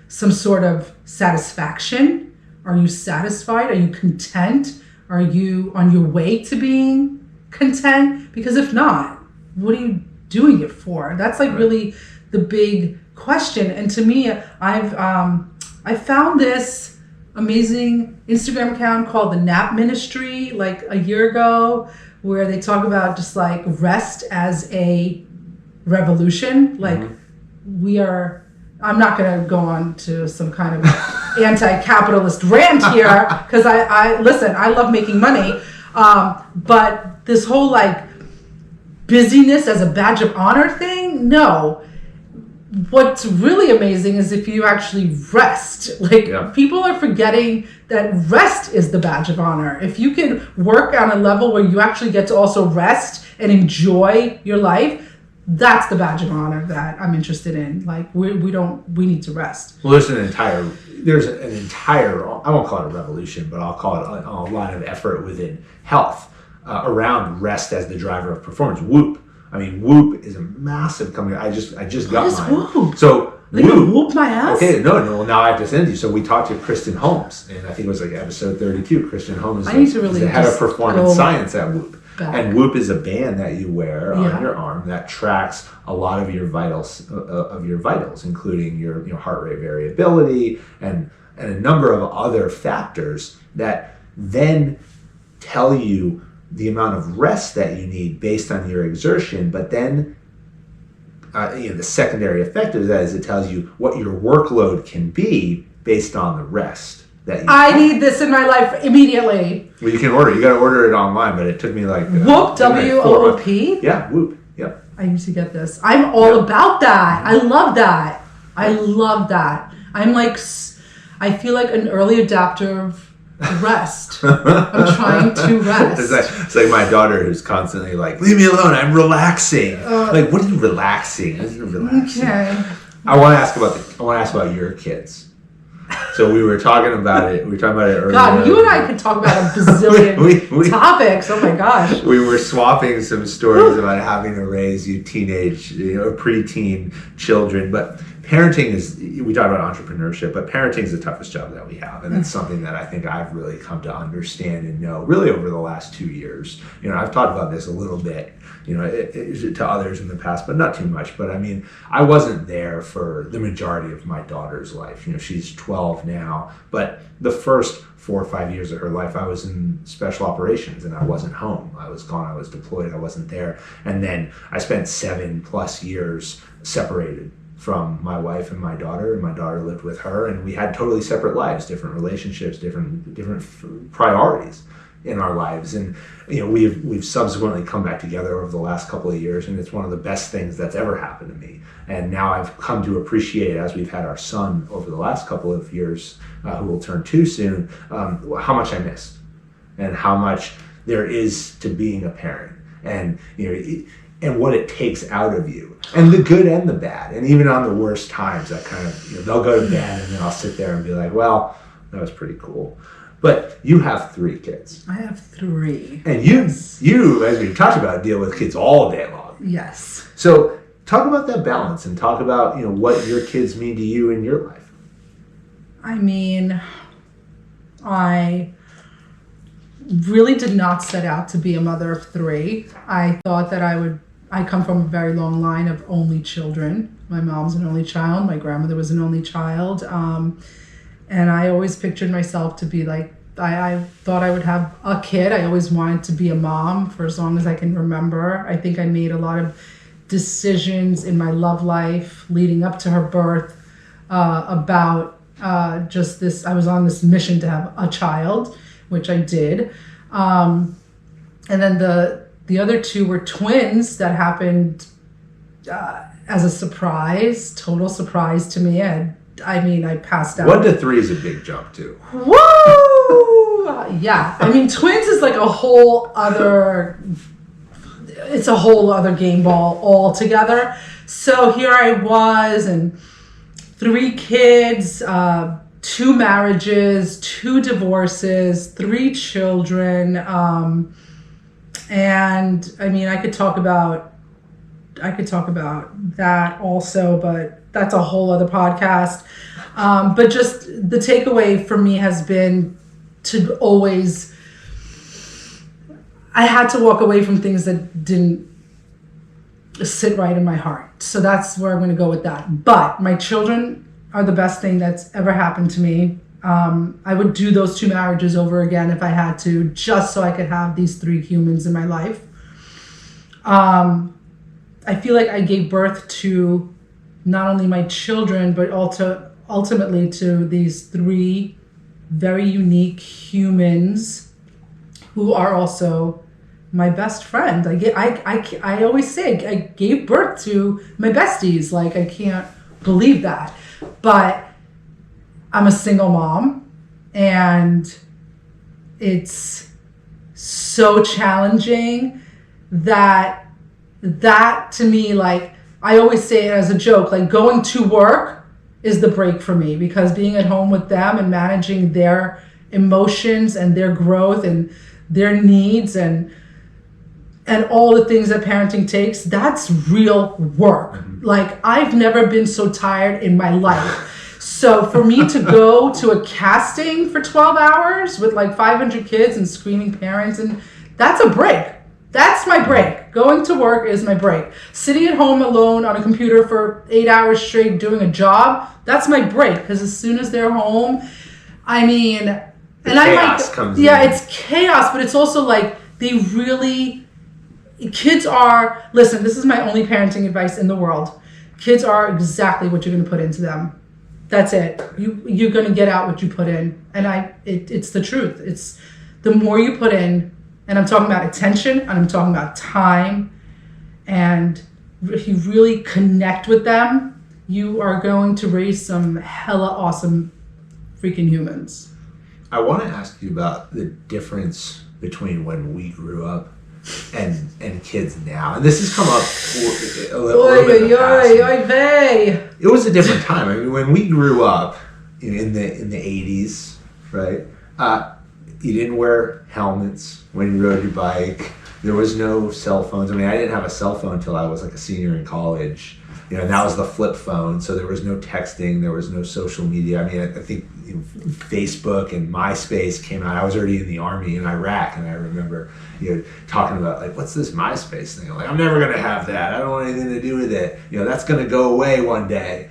some sort of satisfaction? Are you satisfied? Are you content? Are you on your way to being content? Because if not, what are you doing it for? That's like really the big question. And to me, I found this amazing Instagram account called the Nap Ministry like a year ago, where they talk about just like rest as a revolution. Like I'm not going to go on to some kind of anti-capitalist rant here, because I listen, I love making money. But this whole like busyness as a badge of honor thing, no. What's really amazing is if you actually rest. People are forgetting that rest is the badge of honor. If you can work on a level where you actually get to also rest and enjoy your life, that's the badge of honor that I'm interested in. Like we need to rest.
Well, there's an entire, I won't call it a revolution, but I'll call it a line of effort within health around rest as the driver of performance. Whoop. I mean, Whoop is a massive company. I just got mine.
Whoop?
So
Whoop. Whoop my ass?
Okay, no. Well, now I have to send you. So we talked to Kristen Holmes, and I think it was like episode 32. Kristen Holmes is the head of performance science at Whoop. Back. And Whoop is a band that you wear on your arm that tracks a lot of your vitals, including your heart rate variability and a number of other factors that then tell you the amount of rest that you need based on your exertion, but then the secondary effect of that is it tells you what your workload can be based on the rest that you
need this in my life immediately.
Well, you can order. You got to order it online, but it took me like
Whoop, W-O-O-P?
Yeah, Whoop. Yep.
I need to get this. I'm all about that. I love that. I'm like, I feel like an early adapter of rest. I'm trying to rest.
It's like my daughter who's constantly like, leave me alone, I'm relaxing. Like, what are you relaxing?
Okay.
I want to ask about your kids. So we were talking about it. We were talking about it earlier.
God, you and I could talk about a bazillion topics. Oh my gosh.
We were swapping some stories about having to raise preteen children. But parenting we talk about entrepreneurship, but parenting is the toughest job that we have. And it's something that I think I've really come to understand and know really over the last 2 years. I've talked about this a little bit, to others in the past, but not too much. But I mean, I wasn't there for the majority of my daughter's life. She's 12 now, but the first 4 or 5 years of her life, I was in special operations and I wasn't home. I was gone. I was deployed. I wasn't there. And then I spent 7+ years separated from my wife and my daughter lived with her, and we had totally separate lives, different relationships, different priorities in our lives. And we've subsequently come back together over the last couple of years, and it's one of the best things that's ever happened to me. And now I've come to appreciate, as we've had our son over the last couple of years, who will turn 2 soon, how much I missed and how much there is to being a parent, and and what it takes out of you, and the good and the bad. And even on the worst times, I kind of, they'll go to bed and then I'll sit there and be like, well, that was pretty cool. But you have 3 kids.
I have 3.
And you, as we talked about, deal with kids all day long.
Yes.
So talk about that balance and talk about, what your kids mean to you in your life.
I mean, I really did not set out to be a mother of 3. I thought that I come from a very long line of only children. My mom's an only child. My grandmother was an only child. And I always pictured myself to be like, I thought I would have a kid. I always wanted to be a mom for as long as I can remember. I think I made a lot of decisions in my love life leading up to her birth about just this. I was on this mission to have a child, which I did. And then the other 2 were twins that happened as a surprise, total surprise to me. I passed out.
1 to 3 is a big jump too.
Woo! Yeah. I mean, twins is like a whole other game ball altogether. So here I was, and 3 kids, 2 marriages, 2 divorces, 3 children. And I mean, I could talk about that also, but that's a whole other podcast. But just the takeaway for me has been to always, I had to walk away from things that didn't sit right in my heart. So that's where I'm going to go with that. But my children are the best thing that's ever happened to me. I would do those 2 marriages over again if I had to, just so I could have these 3 humans in my life. I feel like I gave birth to not only my children, but also ultimately to these 3 very unique humans who are also my best friend. I always say I gave birth to my besties. Like, I can't believe that. But I'm a single mom, and it's so challenging that to me, like, I always say it as a joke, like, going to work is the break for me, because being at home with them and managing their emotions and their growth and their needs and all the things that parenting takes, that's real work. Mm-hmm. Like, I've never been so tired in my life. So for me to go to a casting for 12 hours with like 500 kids and screaming parents, and that's a break. That's my break. Going to work is my break. Sitting at home alone on a computer for 8 hours straight doing a job, that's my break. Because as soon as they're home, I mean,
chaos comes in.
Yeah, it's chaos, but it's also like kids are, listen, this is my only parenting advice in the world. Kids are exactly what you're going to put into them. That's it. You're going to get out what you put in. And it's the truth. It's the more you put in, and I'm talking about attention, and I'm talking about time, and if you really connect with them, you are going to raise some hella awesome freaking humans.
I want to ask you about the difference between when we grew up and kids now. And this has come up a little bit in the past. It was a different time. I mean, when we grew up in the 80s, right? You didn't wear helmets when you rode your bike. There was no cell phones. I mean, I didn't have a cell phone until I was like a senior in college. And that was the flip phone. So there was no texting. There was no social media. I mean, I think Facebook and MySpace came out. I was already in the army in Iraq, and I remember talking about like, what's this MySpace thing? Like, I'm never going to have that. I don't want anything to do with it. That's going to go away one day.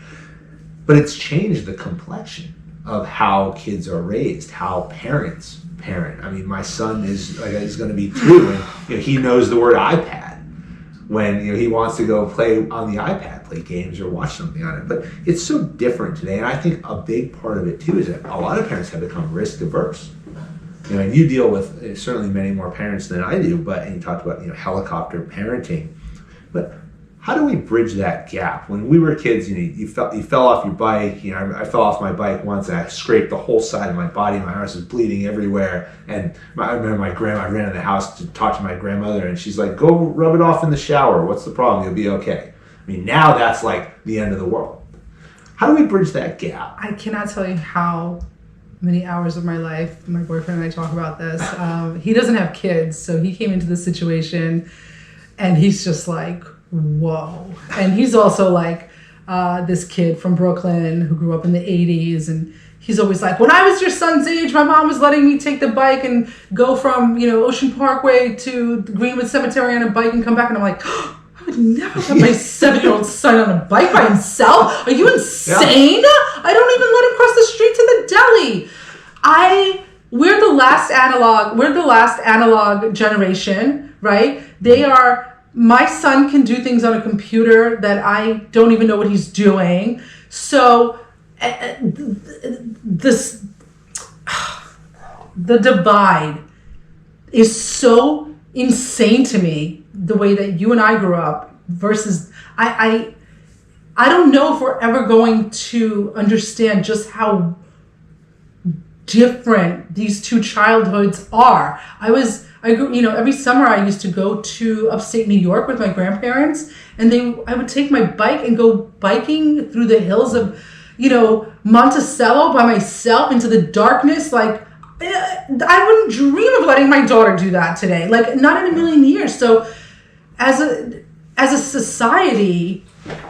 But it's changed the complexion of how kids are raised, how parents parent. I mean, my son is going to be 2, and he knows the word iPad when he wants to go play on the iPad, play games or watch something on it. But it's so different today, and I think a big part of it too is that a lot of parents have become risk averse. And you deal with certainly many more parents than I do, and you talked about helicopter parenting. But how do we bridge that gap? When we were kids, you fell off your bike. I fell off my bike once, and I scraped the whole side of my body. My arse was bleeding everywhere. And I remember my grandma. I ran in the house to talk to my grandmother, and she's like, "Go rub it off in the shower. What's the problem? You'll be okay." I mean, now that's like the end of the world. How do we bridge that gap?
I cannot tell you how many hours of my life my boyfriend and I talk about this. He doesn't have kids, so he came into this situation, and he's just like, whoa. And he's also like this kid from Brooklyn who grew up in the 80s, and he's always like, when I was your son's age, my mom was letting me take the bike and go from Ocean Parkway to the Greenwood Cemetery on a bike and come back. And I'm like, I would never let my 7-year-old son on a bike by himself. Are you insane? Yeah. I don't even let him cross the street to the deli. We're the last analog generation, right? My son can do things on a computer that I don't even know what he's doing. So the divide is so insane to me, the way that you and I grew up versus I don't know if we're ever going to understand just how different these two childhoods are. I grew, every summer I used to go to upstate New York with my grandparents, and I would take my bike and go biking through the hills of, Monticello by myself into the darkness. Like, I wouldn't dream of letting my daughter do that today. Like, not in a million years. So as a society,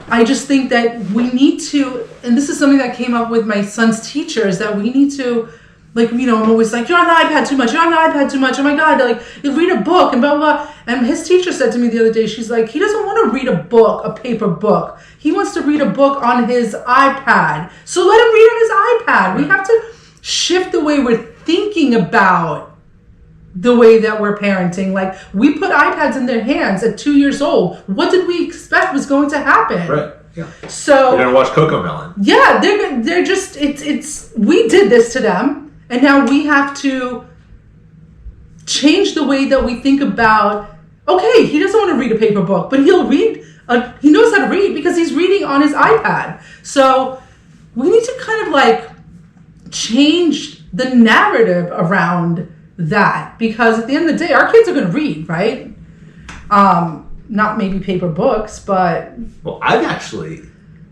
I just think that we need to, and this is something that came up with my son's teachers, that we need to, I'm always like, you're on the iPad too much. Oh my God, you read a book and blah, blah, blah. And his teacher said to me the other day, she's like, he doesn't want to read a book, a paper book. He wants to read a book on his iPad. So let him read on his iPad. We have to shift the way we're thinking about the way that we're parenting. Like, we put iPads in their hands at 2 years old. What did we expect was going to happen?
Right. Yeah.
So
you're gonna watch Cocomelon.
Yeah, they're just it's we did this to them. And now we have to change the way that we think about, okay, he doesn't want to read a paper book, but he'll read, he knows how to read because he's reading on his iPad. So we need to kind of change the narrative around that, because at the end of the day, our kids are going to read, right? Not maybe paper books, but...
Well, I've actually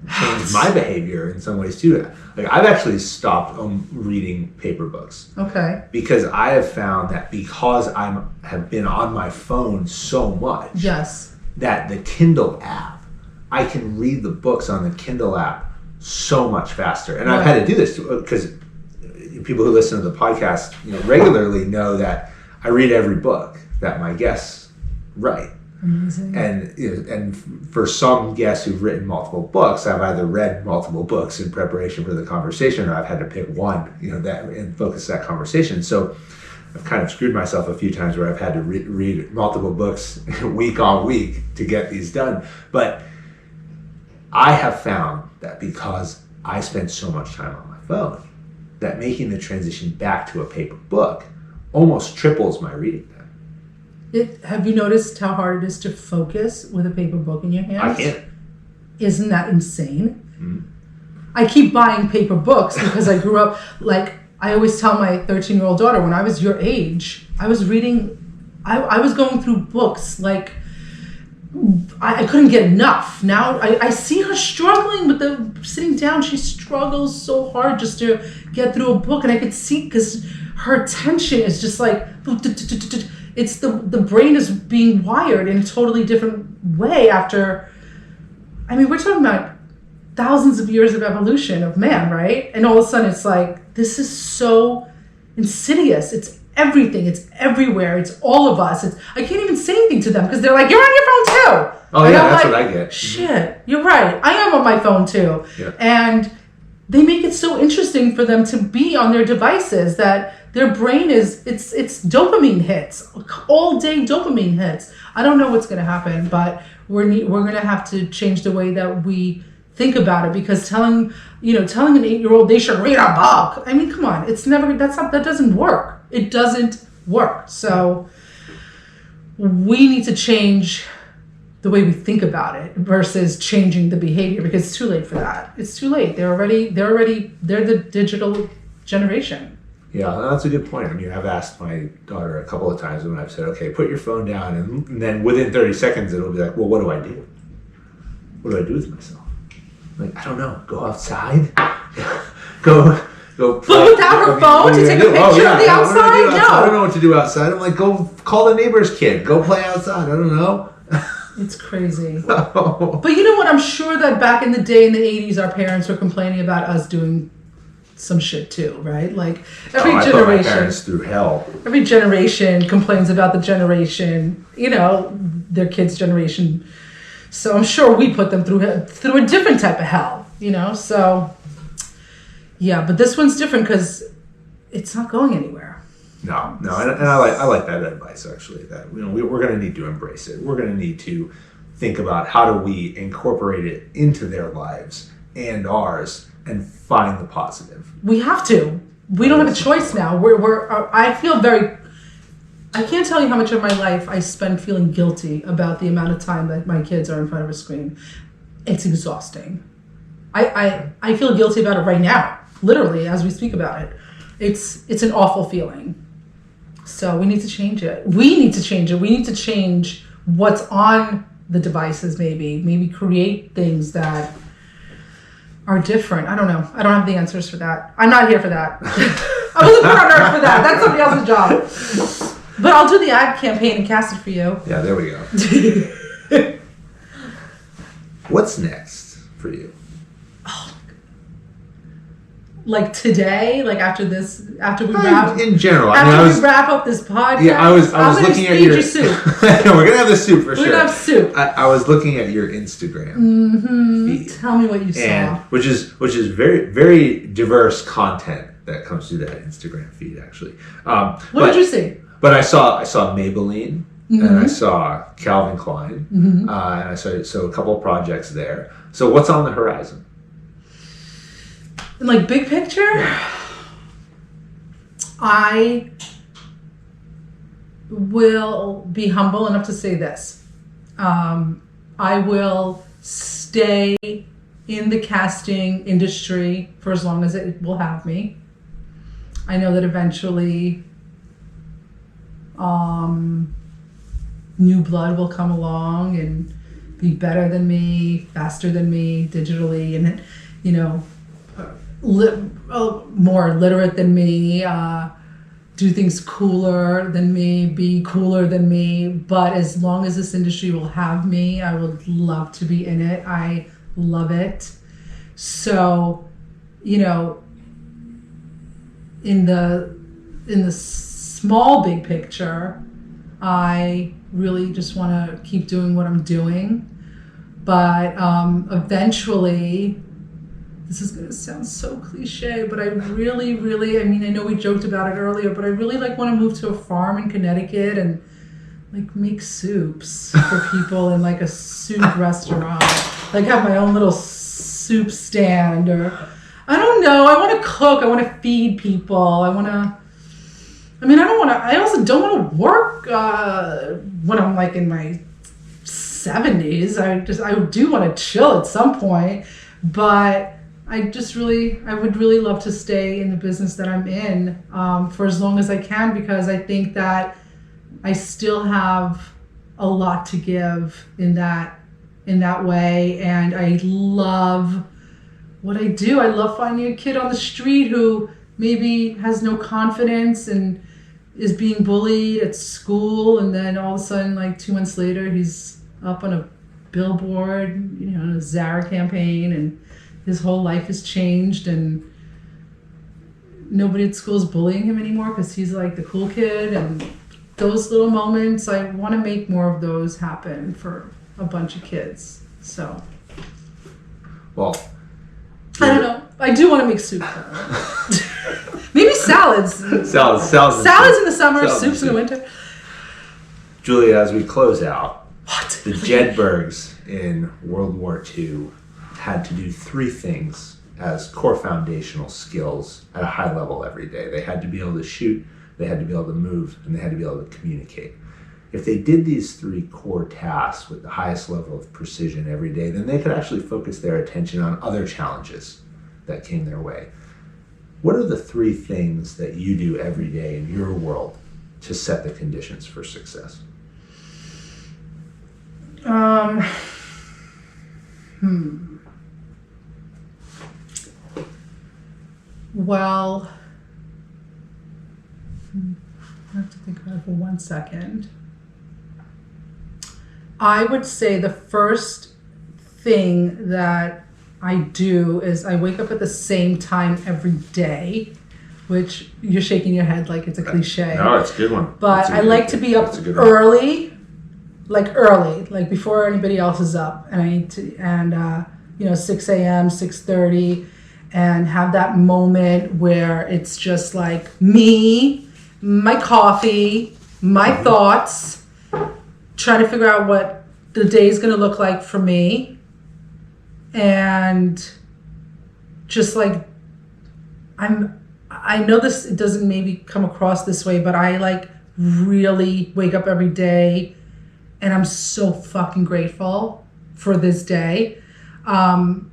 changed my behavior in some ways too. I've actually stopped reading paper books.
Okay.
Because I have found that because I have been on my phone so much.
Yes.
That the Kindle app, I can read the books on the Kindle app so much faster. And I've had to do this because people who listen to the podcast regularly know that I read every book that my guests write.
Amazing.
And for some guests who've written multiple books, I've either read multiple books in preparation for the conversation, or I've had to pick one, that and focus that conversation. So I've kind of screwed myself a few times where I've had to read multiple books week on week to get these done. But I have found that because I spend so much time on my phone, that making the transition back to a paper book almost triples my reading time.
Have you noticed how hard it is to focus with a paper book in your hands?
I can't.
Isn't that insane?
Mm-hmm.
I keep buying paper books because I grew up, like, I always tell my 13-year-old daughter, when I was your age, I was reading, I was going through books, like, I couldn't get enough. Now I see her struggling with sitting down. She struggles so hard just to get through a book, and I could see, because her attention is just like, it's the brain is being wired in a totally different way after, I mean, we're talking about thousands of years of evolution of man, right? And all of a sudden it's like, this is so insidious. It's everything. It's everywhere. It's all of us. I can't even say anything to them because they're like, you're on your phone too.
Oh,
and
yeah,
I'm
that's
like,
what I get.
Shit, you're right. I am on my phone too.
Yeah.
And they make it so interesting for them to be on their devices that their brain it's dopamine hits, all day dopamine hits. I don't know what's going to happen, but we're going to have to change the way that we think about it, because telling an 8-year-old they should read a book, I mean, come on, that doesn't work. It doesn't work. So we need to change the way we think about it versus changing the behavior, because it's too late for that. It's too late. They're the digital generation.
Yeah, that's a good point. I mean, I've asked my daughter a couple of times when I've said, okay, put your phone down, and then within 30 seconds it'll be like, well, what do I do? What do I do with myself? Like, I don't know. Go outside? go
But without her phone to take a picture of the outside? No.
I don't know what to do outside. I'm like, go call the neighbor's kid. Go play outside. I don't know.
It's crazy. But you know what? I'm sure that back in the day in the 80s, our parents were complaining about us doing some shit too, right? Like every
I
generation.
put my parents through hell.
Every generation complains about the generation, their kids' generation. So I'm sure we put them through a different type of hell, So, yeah, but this one's different because it's not going anywhere.
No, and I like that advice actually. That we're going to need to embrace it. We're going to need to think about how do we incorporate it into their lives and ours, and find the positive.
We have to. We don't have a choice now. I feel I can't tell you how much of my life I spend feeling guilty about the amount of time that my kids are in front of a screen. It's exhausting. I feel guilty about it right now, literally, as we speak about it. It's an awful feeling. So we need to change it. We need to change it. We need to change what's on the devices, maybe create things that are different. I don't know. I don't have the answers for that. I'm not here for that. I wasn't put on earth for that. That's somebody else's job. But I'll do the ad campaign and cast it for you.
Yeah, there we go. What's next for you?
Like today, like after we wrap.
In general,
we wrap up this podcast.
Yeah, I was looking at your
soup.
No, we're gonna have the soup for sure.
We're gonna have soup.
I was looking at your Instagram feed.
Tell me what you saw.
Which is very, very diverse content that comes through that Instagram feed, actually.
What did you see?
But I saw Maybelline, and I saw Calvin Klein, and I saw a couple of projects there. So what's on the horizon?
Like big picture, I will be humble enough to say this. I will stay in the casting industry for as long as it will have me. I know that eventually new blood will come along and be better than me, faster than me digitally, and more literate than me, do things cooler than me, be cooler than me. But as long as this industry will have me, I would love to be in it. I love it. So, in the small big picture, I really just want to keep doing what I'm doing. But eventually, this is going to sound so cliche, but I really, really, I know we joked about it earlier, but I really want to move to a farm in Connecticut and make soups for people in a soup restaurant. like have my own little soup stand, or I don't know. I want to cook. I want to feed people. I also don't want to work when I'm like in my 70s. I do want to chill at some point, but I would really love to stay in the business that I'm in for as long as I can, because I think that I still have a lot to give in that way, and I love what I do. I love finding a kid on the street who maybe has no confidence and is being bullied at school, and then all of a sudden, like 2 months later, he's up on a billboard, in a Zara campaign, and his whole life has changed, and nobody at school is bullying him anymore because he's like the cool kid. And those little moments, I want to make more of those happen for a bunch of kids. So,
well,
I don't know. I do want to make soup though. Maybe salads.
Salads
in the summer, soups in the winter.
Julia, as we close out,
what?
The Jedburghs in World War II had to do 3 things as core foundational skills at a high level every day. They had to be able to shoot, they had to be able to move, and they had to be able to communicate. If they did these 3 core tasks with the highest level of precision every day, then they could actually focus their attention on other challenges that came their way. What are the 3 things that you do every day in your world to set the conditions for success?
Well, I have to think about it for 1 second. I would say the first thing that I do is I wake up at the same time every day, which you're shaking your head like it's a cliche.
No, it's a good one.
But I like to be up early, like before anybody else is up, and I need to, 6 a.m., 6:30, and have that moment where it's just like me, my coffee, my thoughts, trying to figure out what the day is going to look like for me, and just like I know this, it doesn't maybe come across this way, but I like really wake up every day and I'm so fucking grateful for this day. I'm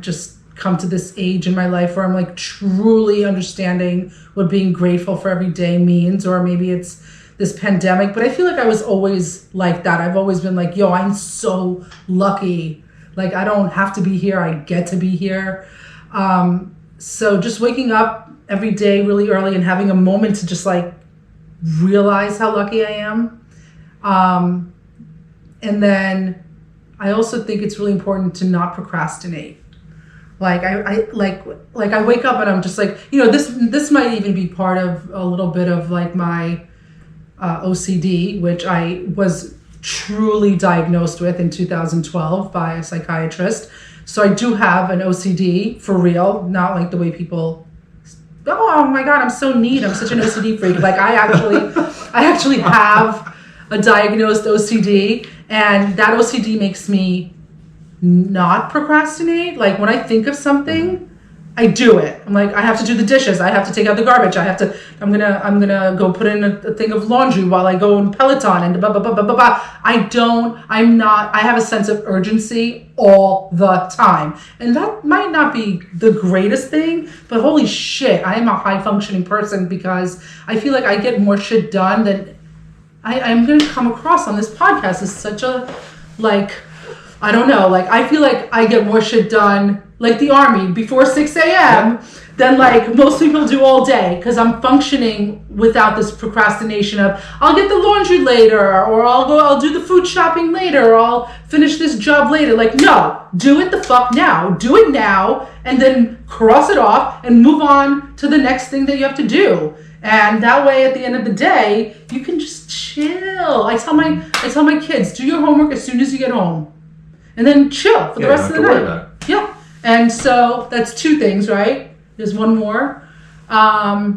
just come to this age in my life where I'm like truly understanding what being grateful for every day means, or maybe it's this pandemic, but I feel like I was always like that. I've always been like, yo, I'm so lucky. Like, I don't have to be here. I get to be here. So just waking up every day really early and having a moment to just like realize how lucky I am. And then I also think it's really important to not procrastinate. Like I wake up and I'm just like, this might even be part of a little bit of like my OCD, which I was truly diagnosed with in 2012 by a psychiatrist. So I do have an OCD for real, not like the way people, oh my God, I'm so neat. I'm such an OCD freak. Like I actually have a diagnosed OCD, and that OCD makes me not procrastinate. Like when I think of something, I do it. I'm like, I have to do the dishes. I have to take out the garbage. I'm gonna go put in a thing of laundry while I go in Peloton and blah, blah, blah, blah, blah, blah. I have a sense of urgency all the time. And that might not be the greatest thing, but holy shit, I am a high functioning person because I feel like I get more shit done than I'm going to come across on this podcast as such a, like, I don't know, like I feel like I get more shit done like the army before 6 a.m. than like most people do all day, because I'm functioning without this procrastination of I'll get the laundry later, or I'll do the food shopping later, or I'll finish this job later. Like, no, do it the fuck now. Do it now, and then cross it off and move on to the next thing that you have to do. And that way, at the end of the day, you can just chill. I tell my kids, do your homework as soon as you get home, and then chill for the rest of the night. Yeah. And so that's 2 things, right? There's one more. I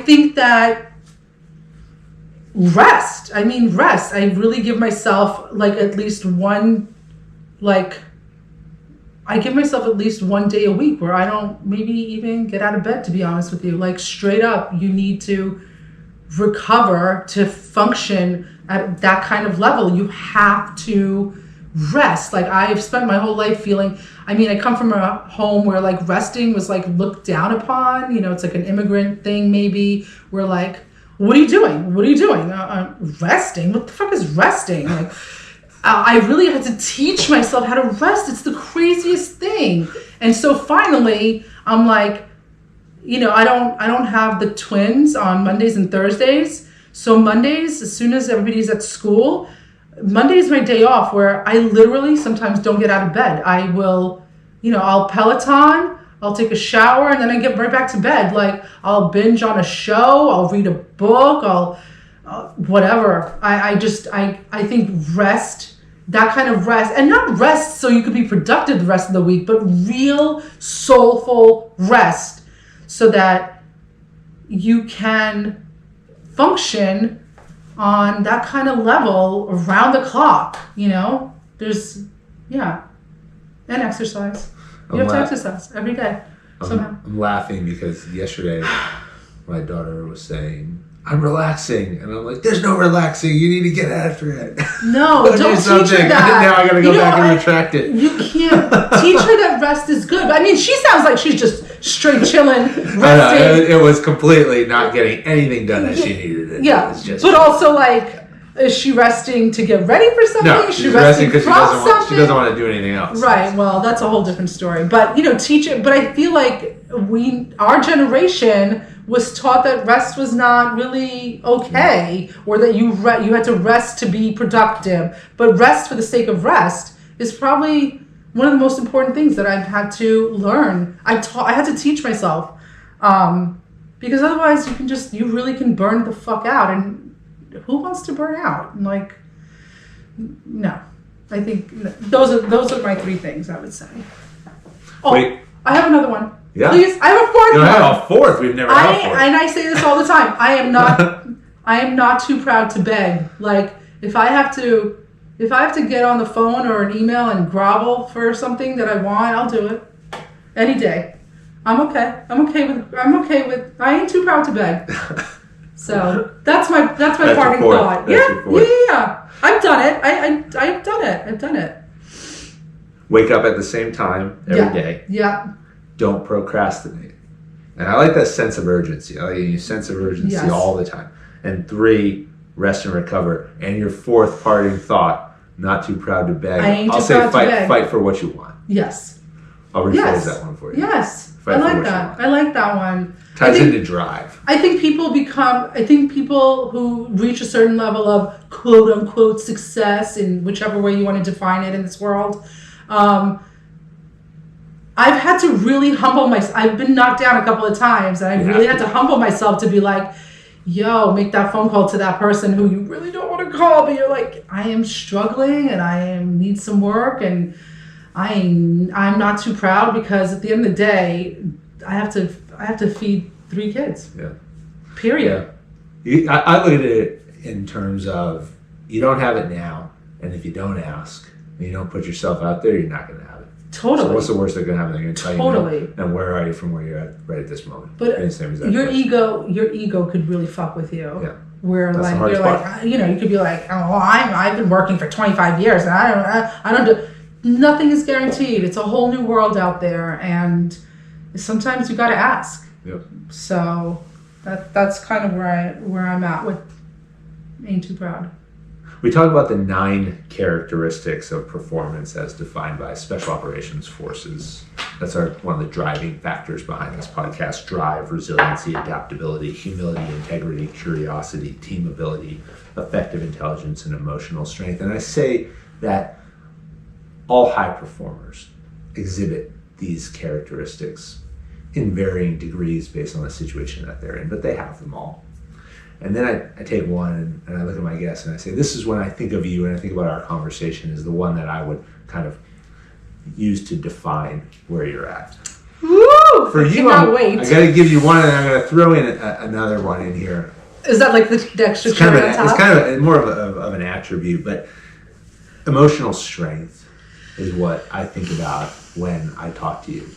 think that rest. I mean, rest. I really give myself like at least one, like, I give myself at least one day a week where I don't maybe even get out of bed, to be honest with you. Like, straight up, you need to recover to function at that kind of level. You have to rest. Like, I've spent my whole life feeling, I mean, I come from a home where like resting was like looked down upon. You know, it's like an immigrant thing maybe, where like, what are you doing? What are you doing? Resting? What the fuck is resting? Like, I really had to teach myself how to rest. It's the craziest thing. And so finally, I'm like, you know, I don't have the twins on Mondays and Thursdays. So Mondays, as soon as everybody's at school, Monday is my day off where I literally sometimes don't get out of bed. I will, you know, I'll Peloton, I'll take a shower, and then I get right back to bed. Like, I'll binge on a show, I'll read a book, I'll whatever. I think rest, that kind of rest, and not rest so you could be productive the rest of the week, but real soulful rest so that you can function on that kind of level around the clock, you know? And exercise. You have to exercise every day.
I'm laughing because yesterday my daughter was saying, I'm relaxing. And I'm like, there's no relaxing. You need to get after it.
No, don't teach her that.
Now I got to go back and retract it.
You can't teach her that rest is good. I mean, she sounds like she's just straight chilling, resting.
I know, it was completely not getting anything done as she needed it.
Yeah, but also like, is she resting to get ready for something?
No, she's resting because she doesn't want to do anything else.
Right. Well, that's a whole different story. But, you know, teach it. But I feel like our generation was taught that rest was not really okay, or that you had to rest to be productive. But rest for the sake of rest is probably one of the most important things that I've had to learn. I had to teach myself, because otherwise you really can burn the fuck out. And who wants to burn out? Like, no. I think those are my three things I would say. Oh, wait. I have another one.
Yeah.
Please, I have a fourth one.
I have a fourth. We've never had a fourth.
And I say this all the time. I am not too proud to beg. Like, if I have to get on the phone or an email and grovel for something that I want, I'll do it any day. I'm okay. I ain't too proud to beg. So that's my parting thought. Yeah. I've done it. I've done it.
Wake up at the same time every day.
Yeah.
Don't procrastinate. And I like that sense of urgency. I like a sense of urgency all the time. And 3, rest and recover. And your fourth parting thought, not too proud to beg. I'll say fight for what you want.
Yes.
I'll rephrase that one for you.
Yes. I like that one.
Ties into drive.
I think people who reach a certain level of quote unquote success, in whichever way you want to define it in this world, I've had to really humble myself. I've been knocked down a couple of times, and I really had to humble myself to be like, yo, make that phone call to that person who you really don't want to call, but you're like, I am struggling and need some work, and I'm not too proud, because at the end of the day, I have to feed 3 kids. Yeah. Period.
Yeah. I look at it in terms of, you don't have it now, and if you don't ask and you don't put yourself out there, you're not going to have it.
Totally.
So what's the worst that can happen? They're going to tell you no, and where are you from where you're at right at this moment?
But your ego could really fuck with you. Yeah. Where that's like you're part. Like, you know, you could be like, oh, I've been working for 25 years and I don't do. Nothing is guaranteed. It's a whole new world out there, and sometimes you got to ask.
Yep.
So that's kind of where I'm at with ain't too proud.
We talk about the 9 characteristics of performance as defined by Special Operations Forces. That's one of the driving factors behind this podcast: drive, resiliency, adaptability, humility, integrity, curiosity, team ability, effective intelligence, and emotional strength. And I say that all high performers exhibit these characteristics in varying degrees based on the situation that they're in, but they have them all. And then I take one and I look at my guest and I say, this is when I think of you and I think about our conversation is the one that I would kind of use to define where you're at.
Woo!
For you, I got to give you one, and I'm going to throw in another one in here.
Is that like the extra cherry on top?
It's kind of more of an attribute, but emotional strength is what I think about when I talk to you.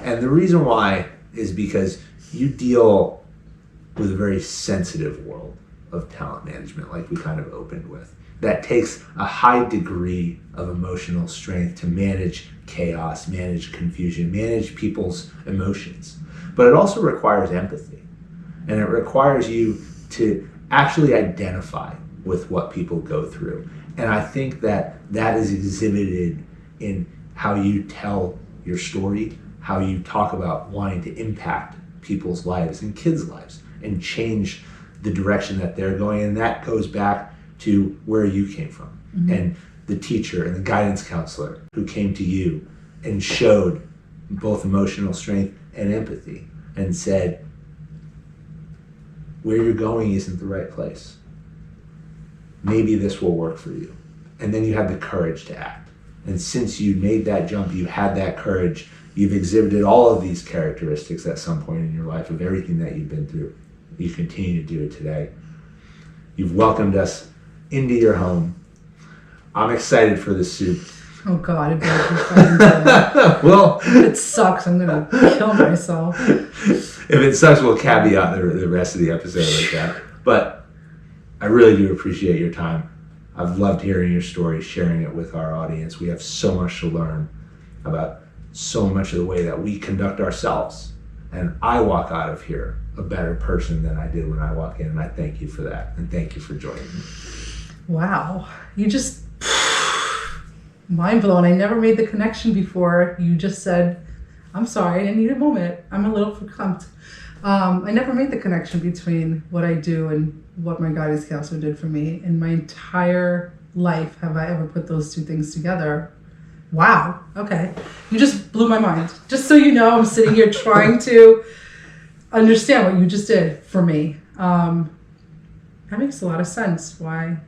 And the reason why is because you deal with a very sensitive world of talent management, like we kind of opened with, that takes a high degree of emotional strength to manage chaos, manage confusion, manage people's emotions. But it also requires empathy. And it requires you to actually identify with what people go through. And I think that is exhibited in how you tell your story, how you talk about wanting to impact people's lives and kids' lives and change the direction that they're going. And that goes back to where you came from. Mm-hmm. And the teacher and the guidance counselor who came to you and showed both emotional strength and empathy and said, where you're going isn't the right place. Maybe this will work for you. And then you have the courage to act. And since you made that jump, you had that courage, you've exhibited all of these characteristics at some point in your life of everything that you've been through. You continue to do it today. You've welcomed us into your home. I'm excited for the soup.
Oh God, it better be fucking good.
Well,
if it sucks, I'm gonna kill myself.
If it sucks, we'll caveat the rest of the episode like that. But I really do appreciate your time. I've loved hearing your story, sharing it with our audience. We have so much to learn about so much of the way that we conduct ourselves. And I walk out of here a better person than I did when I walk in. And I thank you for that. And thank you for joining me.
Wow. You just... mind blown. I never made the connection before. You just said, I'm sorry, I need a moment. I'm a little verklempt. I never made the connection between what I do and what my guidance counselor did for me. In my entire life, have I ever put those two things together? Wow. Okay. You just blew my mind. Just so you know, I'm sitting here trying to understand what you just did for me. That makes a lot of sense. Why?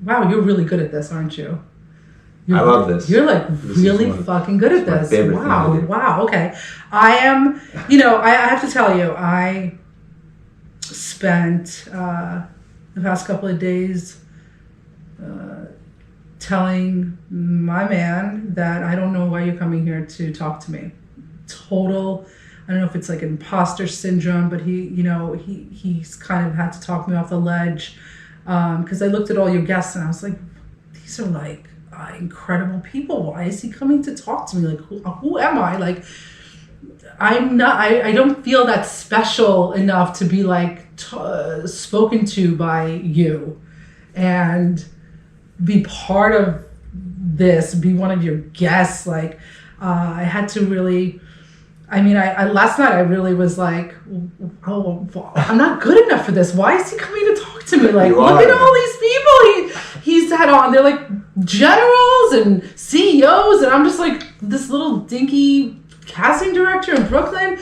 Wow, you're really good at this, aren't you?
I love this.
You're like really fucking good at this. Wow. Wow. Okay. I am, I have to tell you, I spent the past couple of days telling my man that I don't know why you're coming here to talk to me. Total, I don't know if it's like imposter syndrome, but he's kind of had to talk me off the ledge because I looked at all your guests and I was like, these are like incredible people. Why is he coming to talk to me? Like, who am I? Like, I'm not, I don't feel that special enough to be like spoken to by you and be part of this, be one of your guests. Like, I had to really, I last night I really was like, oh, I'm not good enough for this. Why is he coming to talk to me? Like, look at all these people he's had on. They're like generals and CEOs, and I'm just like this little dinky casting director in Brooklyn.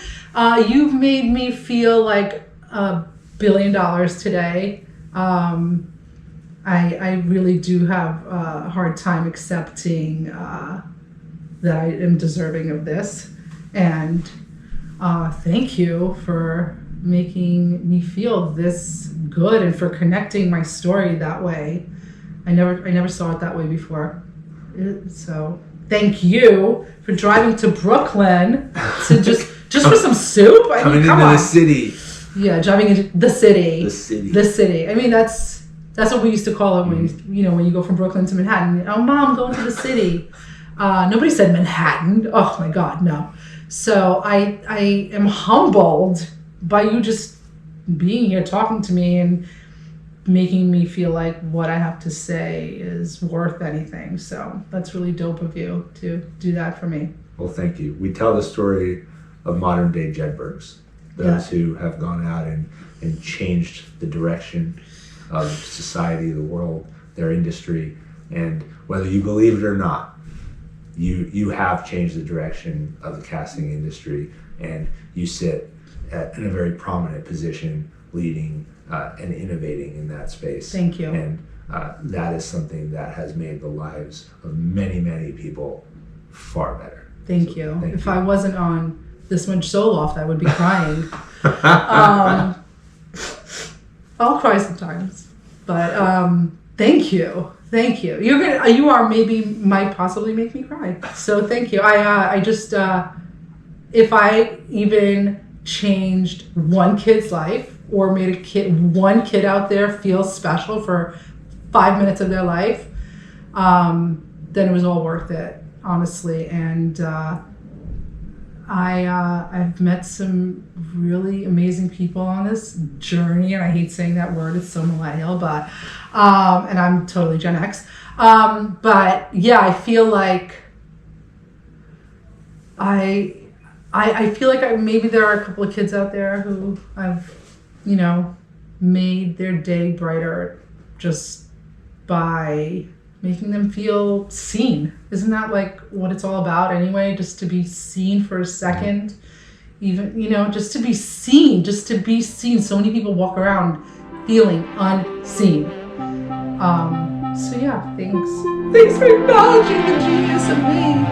You've made me feel like $1 billion today. I really do have a hard time accepting that I am deserving of this. And thank you for making me feel this good and for connecting my story that way. I never saw it that way before. So thank you for driving to Brooklyn to just for some soup.
Coming into the city.
Yeah, driving into the city.
The city.
I mean, that's what we used to call it when when you go from Brooklyn to Manhattan. Oh, Mom, going to the city. Nobody said Manhattan. Oh my God, no. So I am humbled by you just being here, talking to me, and making me feel like what I have to say is worth anything. So that's really dope of you to do that for me.
Well, thank you. We tell the story of modern day Jedburghs, those who have gone out and changed the direction of society, the world, their industry, and whether you believe it or not, you have changed the direction of the casting industry, and you sit in a very prominent position leading and innovating in that space.
Thank you.
And that is something that has made the lives of many, many people far better.
Thank you. If I wasn't on this much Zoloft, I would be crying. I'll cry sometimes, but thank you. You are might possibly make me cry. So thank you. I just if I even changed one kid's life or made one kid out there feel special for 5 minutes of their life, then it was all worth it, honestly. And I've met some really amazing people on this journey, and I hate saying that word, it's so millennial, but and I'm totally Gen X. But yeah, I feel like maybe there are a couple of kids out there who I've, made their day brighter just by making them feel seen. Isn't that like what it's all about anyway? Just to be seen for a second, even, just to be seen. So many people walk around feeling unseen. So yeah, thanks for acknowledging the genius of me.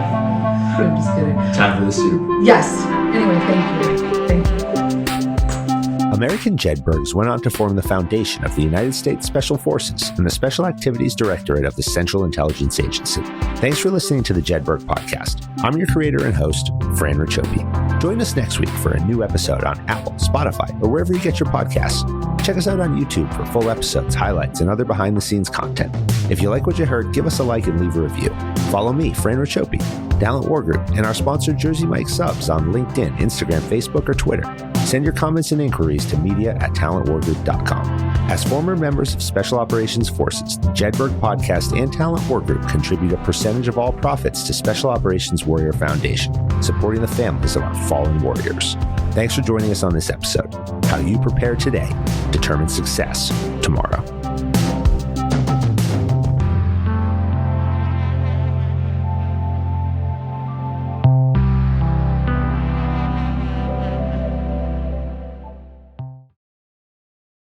I'm just kidding.
Time for the soup.
Yes. Anyway, thank you.
American Jedburghs went on to form the foundation of the United States Special Forces and the Special Activities Directorate of the Central Intelligence Agency. Thanks for listening to the Jedburgh Podcast. I'm your creator and host, Fran Racioppi. Join us next week for a new episode on Apple, Spotify, or wherever you get your podcasts. Check us out on YouTube for full episodes, highlights, and other behind-the-scenes content. If you like what you heard, give us a like and leave a review. Follow me, Fran Racioppi, Talent War Group, and our sponsor Jersey Mike Subs on LinkedIn, Instagram, Facebook, or Twitter. Send your comments and inquiries to media@talentwargroup.com. As former members of Special Operations Forces, the Jedburgh Podcast and Talent War Group contribute a percentage of all profits to Special Operations Warrior Foundation, supporting the families of our fallen warriors. Thanks for joining us on this episode. How you prepare today determines success tomorrow.